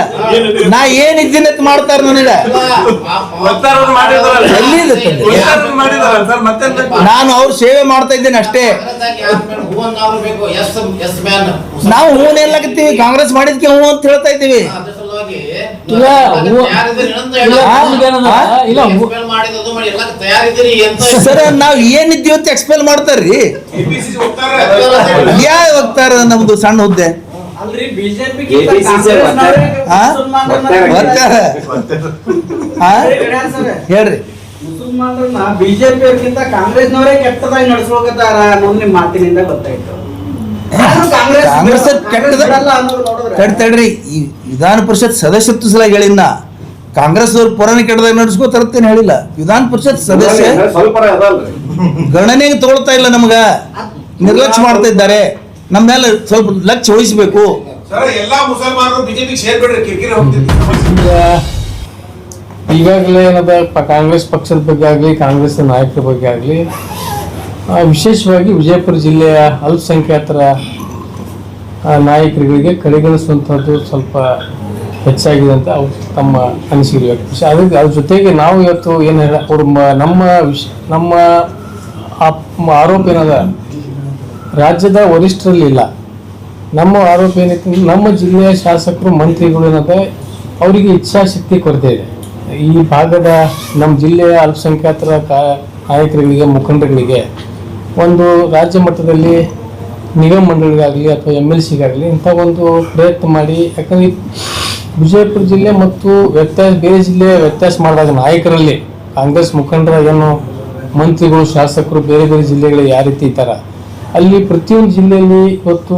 ನಾ ಏನಿದ್ ದಿನತ್ ಮಾಡ್ತಾರ ನನಗ. ನಾನು ಅವ್ರ ಸೇವೆ ಮಾಡ್ತಾ ಇದ್ದೇನೆ ಅಷ್ಟೇ. ನಾವು ಹೂನ್ ಎಲ್ಲಕತ್ತೀವಿ, ಕಾಂಗ್ರೆಸ್ ಮಾಡಿದ್ಕೆ ಹೂ ಅಂತ ಹೇಳ್ತಾ ಇದ್ದೀವಿ. ಸರ್ ನಾವ್ ಏನಿದ್ದೀವಿ ಅಂತ ಎಕ್ಸ್ಪೆಲ್ ಮಾಡ್ತಾರ್ರಿ. ಯಾರು ಹೋಗ್ತಾರ? ನಮ್ದು ಸಣ್ಣ ಹುದ್ದೆ ಹೇಳ್ರಿ. ಮುಸಲ್ಮಾನರನ್ನ ಬಿಜೆಪಿ ಅವ್ರಿಗಿಂತ ಕಾಂಗ್ರೆಸ್ನವರೇ ಕೆಟ್ಟದಾಗಿ ನಡೆಸ್ಕೋತಾರ ಅನ್ನೋದು ನಿಮ್ಮ ಮಾತಿನಿಂದ ಗೊತ್ತಾಯ್ತು. ಕಾಂಗ್ರೆಸ್ ಕೆಟ್ಟದ್ರಿ. ಈ ವಿಧಾನ ಪರಿಷತ್ ಸದಸ್ಯತ್ವ ಸಲ ಹೇಳಿನ ಕಾಂಗ್ರೆಸ್ದವ್ರು ಪುರಾಣ ಕೆಟ್ಟದಾಗ ನಡೆಸ್ಕೋತಾರತ್ತೇನು ಹೇಳಿಲ್ಲ. ವಿಧಾನ ಪರಿಷತ್ ಸದಸ್ಯ ಗಣನೆಗೆ ತಗೊಳ್ತಾ ಇಲ್ಲ, ನಮ್ಗ ನಿರ್ಲಕ್ಷ್ಯ ಮಾಡ್ತಾ ಇದ್ದಾರೆ. ನಮ್ಮ ಮೇಲೆ ಸ್ವಲ್ಪ ಲಕ್ಷ್ಯ ವಹಿಸ್ಬೇಕು. ಎಲ್ಲಾ ಮುಸಲ್ಮಾನರು ಬಿಜೆಪಿಗೆ ಸೇರ್ಬಿಡ್ರಿ, ಕಿರಿಕಿರಿ ಹೋಗ್ತಿದ್ವಿ. ಈಗಾಗಲೇ ಏನದ ಕಾಂಗ್ರೆಸ್ ಪಕ್ಷದ ಬಗ್ಗೆ ಆಗಲಿ, ಕಾಂಗ್ರೆಸ್ ನಾಯಕರ ಬಗ್ಗೆ ಆಗಲಿ, ವಿಶೇಷವಾಗಿ ವಿಜಯಪುರ ಜಿಲ್ಲೆಯ ಅಲ್ಪಸಂಖ್ಯಾತರ ನಾಯಕರುಗಳಿಗೆ ಕಡೆಗಣಿಸುವಂಥದ್ದು ಸ್ವಲ್ಪ ಹೆಚ್ಚಾಗಿದೆ ಅಂತ ಅವ್ರು ತಮ್ಮ ಅನಿಸಿಕೆ ವ್ಯಕ್ತಪಡಿಸಿ. ಅದಕ್ಕೆ ಅದ್ರ ಜೊತೆಗೆ ನಾವು ಇವತ್ತು ಏನು ಹೇಳ ಅವ್ರ ನಮ್ಮ ಆರೋಪ ಏನದ ರಾಜ್ಯದ ವರಿಷ್ಠರಲ್ಲಿಲ್ಲ. ನಮ್ಮ ಆರೋಪ ಏನೈತೆ, ನಮ್ಮ ಜಿಲ್ಲೆಯ ಶಾಸಕರು ಮಂತ್ರಿಗಳು ಏನದ ಅವರಿಗೆ ಇಚ್ಛಾಶಕ್ತಿ ಕೊರತೆ ಇದೆ. ಈ ಭಾಗದ ನಮ್ಮ ಜಿಲ್ಲೆಯ ಅಲ್ಪಸಂಖ್ಯಾತರ ನಾಯಕರುಗಳಿಗೆ, ಮುಖಂಡರುಗಳಿಗೆ ಒಂದು ರಾಜ್ಯ ಮಟ್ಟದಲ್ಲಿ ನಿಗಮ ಮಂಡಳಿಗಾಗಲಿ ಅಥವಾ MLCಗಾಗಲಿ ಇಂಥ ಒಂದು ಪ್ರಯತ್ನ ಮಾಡಿ. ಯಾಕಂದರೆ ವಿಜಯಪುರ ಜಿಲ್ಲೆ ಮತ್ತು ಬೇರೆ ಜಿಲ್ಲೆ ವ್ಯತ್ಯಾಸ ಮಾಡಿದಾಗ ನಾಯಕರಲ್ಲಿ ಕಾಂಗ್ರೆಸ್ ಮುಖಂಡರ ಏನು ಮಂತ್ರಿಗಳು, ಶಾಸಕರು ಬೇರೆ ಬೇರೆ ಜಿಲ್ಲೆಗಳಿಗೆ ಯಾವ ರೀತಿ ಇದ್ದಾರೆ, ಅಲ್ಲಿ ಪ್ರತಿಯೊಂದು ಜಿಲ್ಲೆಯಲ್ಲಿ ಇವತ್ತು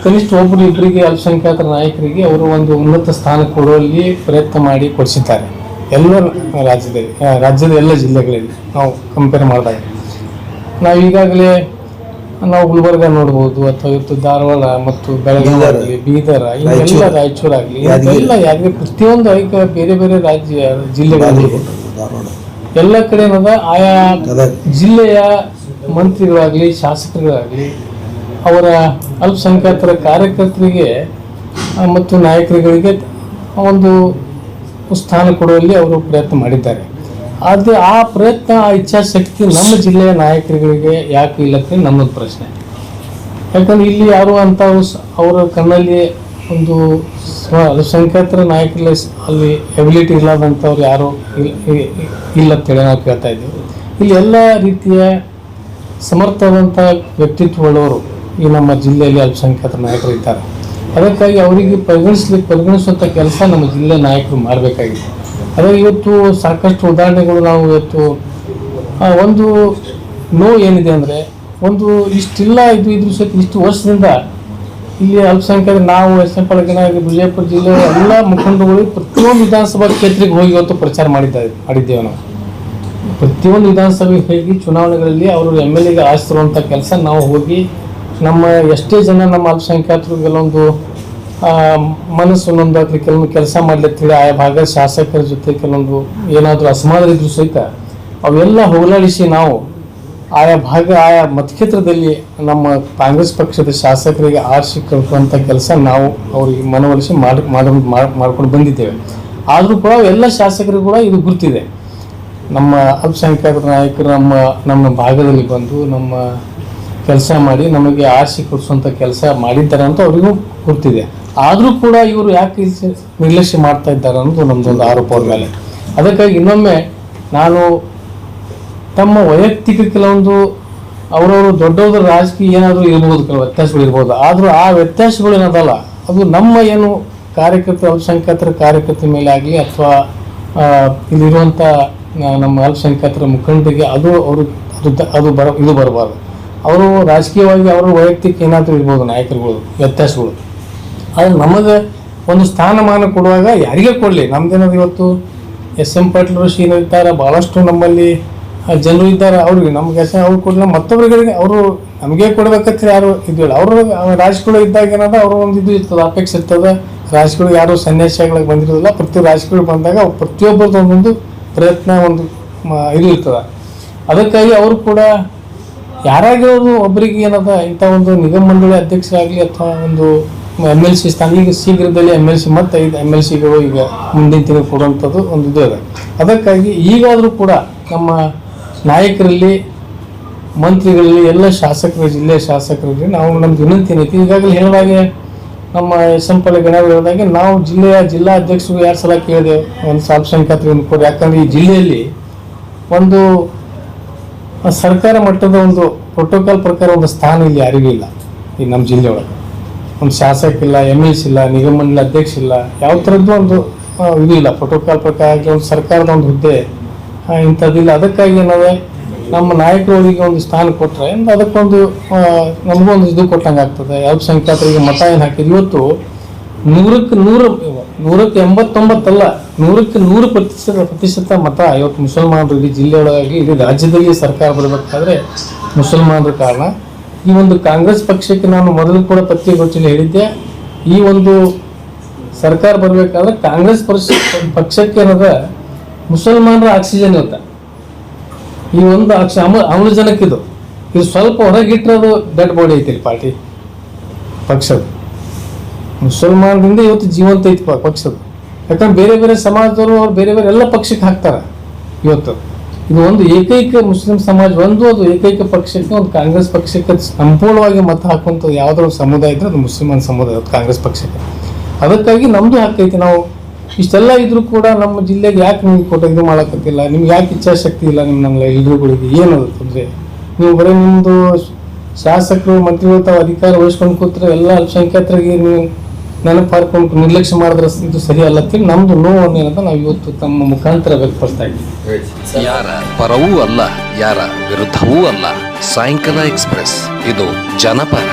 ಕನಿಷ್ಠ ಒಬ್ಬರು ಇಬ್ಬರಿಗೆ ಅಲ್ಪಸಂಖ್ಯಾತರ ನಾಯಕರಿಗೆ ಅವರು ಒಂದು ಉನ್ನತ ಸ್ಥಾನ ಕೊಡುವಲ್ಲಿ ಪ್ರಯತ್ನ ಮಾಡಿ ಕೊಡಿಸಿದ್ದಾರೆ. ಎಲ್ಲ ರಾಜ್ಯದ ಎಲ್ಲ ಜಿಲ್ಲೆಗಳಲ್ಲಿ ನಾವು ಕಂಪೇರ್ ಮಾಡಿದಾಗ ನಾವು ಈಗಾಗಲೇ ನಾವು ಗುಲ್ಬರ್ಗ ನೋಡ್ಬೋದು, ಅಥವಾ ಇವತ್ತು ಧಾರವಾಡ ಮತ್ತು ಬೆಳಗಾವಿ, ಬೀದರ್, ಇವೆಲ್ಲ ರಾಯಚೂರಾಗಲಿ, ಎಲ್ಲ ಯಾರಿಗೆ ಪ್ರತಿಯೊಂದು ಬೇರೆ ಬೇರೆ ರಾಜ್ಯ ಜಿಲ್ಲೆಗಳಲ್ಲಿ ಎಲ್ಲ ಕಡೆ ಏನದ ಆಯಾ ಅದ ಜಿಲ್ಲೆಯ ಮಂತ್ರಿಗಳಾಗಲಿ ಶಾಸಕರುಗಳಾಗಲಿ ಅವರ ಅಲ್ಪಸಂಖ್ಯಾತರ ಕಾರ್ಯಕರ್ತರಿಗೆ ಮತ್ತು ನಾಯಕರುಗಳಿಗೆ ಒಂದು ಸ್ಥಾನ ಕೊಡುವಲ್ಲಿ ಅವರು ಪ್ರಯತ್ನ ಮಾಡಿದ್ದಾರೆ. ಆದರೆ ಆ ಪ್ರಯತ್ನ, ಆ ಇಚ್ಛಾಶಕ್ತಿ ನಮ್ಮ ಜಿಲ್ಲೆಯ ನಾಯಕರುಗಳಿಗೆ ಯಾಕೆ ಇಲ್ಲ ಅಂತ ನಮ್ಮದು ಪ್ರಶ್ನೆ. ಯಾಕಂದ್ರೆ ಇಲ್ಲಿ ಯಾರು ಅಂತ ಅವರ ಕಣ್ಣಲ್ಲಿ ಒಂದು ಅಲ್ಪಸಂಖ್ಯಾತರ ನಾಯಕರಲ್ಲಿ ಅಲ್ಲಿ ಎಬಿಲಿಟಿ ಇಲ್ಲದಂಥವ್ರು ಯಾರು ಇಲ್ಲ ಅಂತೇಳಿ ನಾವು ಕೇಳ್ತಾ ಇದ್ದೀವಿ. ಇಲ್ಲಿ ಎಲ್ಲ ರೀತಿಯ ಸಮರ್ಥವಾದಂಥ ವ್ಯಕ್ತಿತ್ವಗಳವರು ಈ ನಮ್ಮ ಜಿಲ್ಲೆಯಲ್ಲಿ ಅಲ್ಪಸಂಖ್ಯಾತರ ನಾಯಕರು ಇದ್ದಾರೆ. ಅದಕ್ಕಾಗಿ ಅವರಿಗೆ ಪರಿಗಣಿಸುವಂಥ ಕೆಲಸ ನಮ್ಮ ಜಿಲ್ಲೆಯ ನಾಯಕರು ಮಾಡಬೇಕಾಗಿದೆ. ಅದೇ ಇವತ್ತು ಸಾಕಷ್ಟು ಉದಾಹರಣೆಗಳು ನಾವು ಇವತ್ತು ಒಂದು ನೋವು ಏನಿದೆ ಅಂದರೆ, ಒಂದು ಇಷ್ಟಿಲ್ಲ ಇದ್ರ ಸಹಿತ ಇಷ್ಟು ವರ್ಷದಿಂದ ಇಲ್ಲಿ ಅಲ್ಪಸಂಖ್ಯಾತರು ನಾವು ಎಸ್ಎಂಪಳಗಿನಾಗಿ ವಿಜಯಪುರ ಜಿಲ್ಲೆಯ ಎಲ್ಲ ಮುಖಂಡರುಗಳು ಪ್ರತಿಯೊಂದು ವಿಧಾನಸಭಾ ಕ್ಷೇತ್ರಕ್ಕೆ ಹೋಗಿ ಇವತ್ತು ಪ್ರಚಾರ ಮಾಡಿದ್ದೇವೆ ನಾವು. ಪ್ರತಿಯೊಂದು ವಿಧಾನಸಭೆಗೆ ಹೋಗಿ ಚುನಾವಣೆಗಳಲ್ಲಿ ಅವರು MLAಗೆ ಆರಿಸಿರುವಂಥ ಕೆಲಸ ನಾವು ಹೋಗಿ ನಮ್ಮ ಎಷ್ಟೇ ಜನ ನಮ್ಮ ಅಲ್ಪಸಂಖ್ಯಾತರು ಕೆಲವೊಂದು ಮನಸ್ಸು ಒಂದೊಂದಾಗಲಿ ಕೆಲವೊಂದು ಕೆಲಸ ಮಾಡ್ಲಿಕ್ಕೆ ಆಯಾ ಭಾಗದ ಶಾಸಕರ ಜೊತೆ ಕೆಲವೊಂದು ಏನಾದರೂ ಅಸಮಾಧಾನ ಇದ್ರೂ ಸಹಿತ ಅವೆಲ್ಲ ಹೋಗಲಾಡಿಸಿ ನಾವು ಆಯಾ ಭಾಗ ಆಯಾ ಮತಕ್ಷೇತ್ರದಲ್ಲಿ ನಮ್ಮ ಕಾಂಗ್ರೆಸ್ ಪಕ್ಷದ ಶಾಸಕರಿಗೆ ಆರಿಸಿ ಕಳಿಸುವಂಥ ಕೆಲಸ ನಾವು ಅವರಿಗೆ ಮನವೊಲಿಸಿ ಮಾಡ್ಕೊಂಡು ಬಂದಿದ್ದೇವೆ. ಆದರೂ ಕೂಡ ಎಲ್ಲ ಶಾಸಕರಿಗೂ ಕೂಡ ಇದು ಗುರ್ತಿದೆ. ನಮ್ಮ ಅಲ್ಪಸಂಖ್ಯಾತರ ನಾಯಕರು ನಮ್ಮ ಭಾಗದಲ್ಲಿ ಬಂದು ನಮ್ಮ ಕೆಲಸ ಮಾಡಿ ನಮಗೆ ಆರಿಸಿ ಕೊಡಿಸುವಂಥ ಕೆಲಸ ಮಾಡಿದ್ದಾರೆ ಅಂತ ಅವರಿಗೂ ಗುರ್ತಿದೆ. ಆದರೂ ಕೂಡ ಇವರು ಯಾಕೆ ನಿರ್ಲಕ್ಷ್ಯ ಮಾಡ್ತಾ ಇದ್ದಾರೆ ಅನ್ನೋದು ನಮ್ಮದೊಂದು ಆರೋಪ ಅವ್ರ ಮೇಲೆ. ಅದಕ್ಕಾಗಿ ಇನ್ನೊಮ್ಮೆ ನಾನು ತಮ್ಮ ವೈಯಕ್ತಿಕ ಕೆಲವೊಂದು ಅವರವರು ದೊಡ್ಡವ್ರ ರಾಜಕೀಯ ಏನಾದರೂ ಇರ್ಬೋದು, ಕೆಲವು ವ್ಯತ್ಯಾಸಗಳು ಇರ್ಬೋದು. ಆದರೂ ಆ ವ್ಯತ್ಯಾಸಗಳು ಏನದಲ್ಲ, ಅದು ನಮ್ಮ ಏನು ಅಲ್ಪಸಂಖ್ಯಾತರ ಕಾರ್ಯಕರ್ತರ ಮೇಲೆ ಆಗಲಿ ಅಥವಾ ಇಲ್ಲಿರುವಂಥ ನಮ್ಮ ಅಲ್ಪಸಂಖ್ಯಾತರ ಮುಖಂಡರಿಗೆ ಇದು ಬರಬಾರ್ದು. ಅವರು ರಾಜಕೀಯವಾಗಿ ಅವರ ವೈಯಕ್ತಿಕ ಏನಾದರೂ ಇರ್ಬೋದು ನಾಯಕರುಗಳು ವ್ಯತ್ಯಾಸಗಳು. ಆದರೆ ನಮಗೆ ಒಂದು ಸ್ಥಾನಮಾನ ಕೊಡುವಾಗ ಯಾರಿಗೆ ಕೊಡಲಿ, ನಮ್ದೇನಾದ್ರು ಇವತ್ತು SM ಪಾಟೀಲ್ ಶ್ರೀನು ಇದ್ದಾರೆ, ಭಾಳಷ್ಟು ನಮ್ಮಲ್ಲಿ ಜನರು ಇದ್ದಾರೆ. ಅವ್ರಿಗೆ ನಮಗೆ ಅವ್ರು ಕೊಡಲಿ, ಮತ್ತೊಬ್ಬರಿಗೆ ಅವರು ನಮಗೆ ಕೊಡ್ಬೇಕಂತ ಯಾರು ಇದ್ದಿಲ್ಲ. ಅವರು ರಾಜಕೀಯ ಇದ್ದಾಗ ಏನದ ಅವರು ಒಂದು ಇದು ಇರ್ತದೆ, ಅಪೇಕ್ಷೆ ಇರ್ತದೆ. ರಾಜಕೀಯ ಯಾರು ಸನ್ಯಾಸಿಗಳಾಗಿ ಬಂದಿರೋದಿಲ್ಲ. ಪ್ರತಿ ರಾಜಕೀಯ ಬಂದಾಗ ಪ್ರತಿಯೊಬ್ಬರದ್ದು ಒಂದೊಂದು ಪ್ರಯತ್ನ ಒಂದು ಇದು ಇರ್ತದೆ. ಅದಕ್ಕಾಗಿ ಅವರು ಕೂಡ ಯಾರಾಗಿರೋದು ಒಬ್ಬರಿಗೆ ಏನದ ಇಂಥ ಒಂದು ನಿಗಮ ಮಂಡಳಿ ಅಧ್ಯಕ್ಷರಾಗಲಿ ಅಥವಾ ಒಂದು MLC ಸ್ಥಾನ, ಈಗ ಶೀಘ್ರದಲ್ಲಿ MLC ಮತ್ತು 5 MLCಗಳು ಈಗ ಮುಂದಿನ ತಿಂಗಳು ಕೊಡುವಂಥದ್ದು ಒಂದು ಇದು ಇದೆ. ಅದಕ್ಕಾಗಿ ಈಗಾದರೂ ಕೂಡ ನಮ್ಮ ನಾಯಕರಲ್ಲಿ, ಮಂತ್ರಿಗಳಲ್ಲಿ, ಎಲ್ಲ ಶಾಸಕರು, ಜಿಲ್ಲೆಯ ಶಾಸಕರಲ್ಲಿ ನಾವು ನಮ್ದು ವಿನಂತಿ ಏನೈತಿ, ಈಗಾಗಲೇ ಹೇಳಿದಾಗೆ ನಮ್ಮ SM ಹೇಳಿದಾಗೆ ನಾವು ಜಿಲ್ಲಾ ಅಧ್ಯಕ್ಷರು 2 ಸಲ ಕೇಳಿದೆವು ಒಂದು ಅಲ್ಪಸಂಖ್ಯಾತರಿಗೆ ಕೊಡಿ. ಯಾಕಂದರೆ ಈ ಜಿಲ್ಲೆಯಲ್ಲಿ ಒಂದು ಸರ್ಕಾರ ಮಟ್ಟದ ಒಂದು ಪ್ರೋಟೋಕಾಲ್ ಪ್ರಕಾರ ಒಂದು ಸ್ಥಾನ ಇಲ್ಲಿ ಯಾರಿಗೂ ಇಲ್ಲ. ಈ ನಮ್ಮ ಜಿಲ್ಲೆಯೊಳಗೆ ಒಂದು ಶಾಸಕ ಇಲ್ಲ, MLC ಇಲ್ಲ, ನಿಗಮ ಮಂಡಳಿ ಅಧ್ಯಕ್ಷ ಇಲ್ಲ, ಯಾವ ಥರದ್ದು ಒಂದು ಇದು ಇಲ್ಲ. ಪ್ರೋಟೋಕಾಲ್ ಪ್ರಕಾರ ಒಂದು ಸರ್ಕಾರದ ಒಂದು ಹುದ್ದೆ ಇಂಥದ್ದಿಲ್ಲ. ಅದಕ್ಕಾಗಿ ನಾವು ನಮ್ಮ ನಾಯಕರಿಗೆ ಒಂದು ಸ್ಥಾನ ಕೊಟ್ಟರೆ ಅದಕ್ಕೊಂದು ನಮಗೊಂದು ಇದು ಕೊಟ್ಟಂಗೆ ಆಗ್ತದೆ. ಅಲ್ಪಸಂಖ್ಯಾತರಿಗೆ ಮತ ಏನು ಹಾಕಿದ್ವಿ ಇವತ್ತು 100ಕ್ಕೆ 89 ಅಲ್ಲ, 100ಕ್ಕೆ 100% ಮತ ಇವತ್ತು ಮುಸಲ್ಮಾನರು ಇಡೀ ಜಿಲ್ಲೆಯೊಳಗಾಗಿ ಇಡೀ ರಾಜ್ಯದಲ್ಲಿ ಸರ್ಕಾರ ಬರಬೇಕಾದ್ರೆ ಮುಸಲ್ಮಾನರ ಕಾರಣ. ಈ ಒಂದು ಕಾಂಗ್ರೆಸ್ ಪಕ್ಷಕ್ಕೆ ನಾನು ಮೊದಲು ಕೂಡ ಪತ್ರಿಕಾಗೋಷ್ಠಿಯಲ್ಲಿ ಹೇಳಿದ್ದೆ, ಈ ಒಂದು ಸರ್ಕಾರ ಬರಬೇಕಾದ್ರೆ ಕಾಂಗ್ರೆಸ್ ಪಕ್ಷಕ್ಕೆ ಏನದ ಮುಸಲ್ಮಾನರ ಆಕ್ಸಿಜನ್ ಇರುತ್ತೆ. ಈ ಒಂದು ಆಮ್ಲಜನಕ್ಕಿದು ಇದು ಸ್ವಲ್ಪ ಹೊರಗಿಟ್ಟರೆ ಅದು ಡೆಡ್ ಬಾಡಿ ಐತಿ ಪಾರ್ಟಿ ಪಕ್ಷದ. ಮುಸಲ್ಮಾನರಿಂದ ಇವತ್ತು ಜೀವಂತ ಐತಿ ಪಕ್ಷದ. ಯಾಕಂದ್ರೆ ಬೇರೆ ಬೇರೆ ಸಮಾಜದವರು ಅವ್ರು ಬೇರೆ ಬೇರೆ ಎಲ್ಲ ಪಕ್ಷಕ್ಕೆ ಹಾಕ್ತಾರೆ. ಇವತ್ತು ಇದು ಒಂದು ಏಕೈಕ ಮುಸ್ಲಿಂ ಸಮಾಜ ಅದು ಏಕೈಕ ಪಕ್ಷಕ್ಕೆ, ಒಂದು ಕಾಂಗ್ರೆಸ್ ಪಕ್ಷಕ್ಕೆ ಸಂಪೂರ್ಣವಾಗಿ ಮತ ಹಾಕುವಂಥ ಯಾವುದೋ ಸಮುದಾಯ ಇದ್ರೆ ಅದು ಮುಸ್ಲಿಮನ್ ಸಮುದಾಯ ಕಾಂಗ್ರೆಸ್ ಪಕ್ಷಕ್ಕೆ. ಅದಕ್ಕಾಗಿ ನಮ್ಮದು ಹಾಕೈತಿ. ನಾವು ಇಷ್ಟೆಲ್ಲ ಇದ್ರೂ ಕೂಡ ನಮ್ಮ ಜಿಲ್ಲೆಗೆ ಯಾಕೆ ನಿಮ್ಗೆ ಕೊಟ್ಟು ಇದು ಮಾಡೋಕ್ಕತ್ತಿಲ್ಲ, ನಿಮ್ಗೆ ಯಾಕೆ ಇಚ್ಛಾಶಕ್ತಿ ಇಲ್ಲ ನಮ್ಮ ಎಲ್ರುಗಳಿಗೆ ಏನದು ತೊಂದರೆ? ನೀವು ಬರೀ ನಿಮ್ಮದು ಶಾಸಕರು ಮಂತ್ರಿಗಳು ತಾವು ಅಧಿಕಾರ ವಹಿಸ್ಕೊಂಡು ಕೂತ್ರೆ ಎಲ್ಲ ಅಲ್ಪಸಂಖ್ಯಾತರಿಗೆ ನೀವು ನೆನಪು ಹಾರ್ಕೊಂಡು ನಿರ್ಲಕ್ಷ್ಯ ಮಾಡಿದ್ರೆ ಇದು ಸರಿ ಅಲ್ಲ ಅಂತೇಳಿ ನಮ್ಮದು ನೋವನ್ನು ಏನಂತ ನಾವು ಇವತ್ತು ತಮ್ಮ ಮುಖಾಂತರ ವ್ಯಕ್ತಪಡಿಸ್ತಾ ಇದ್ದೀವಿ. ಯಾರ ಪರವೂ ಅಲ್ಲ, ಯಾರ ವಿರುದ್ಧವೂ ಅಲ್ಲ. ಸಾಯಂಕಾಲ ಎಕ್ಸ್ಪ್ರೆಸ್, ಇದು ಜನಪರ.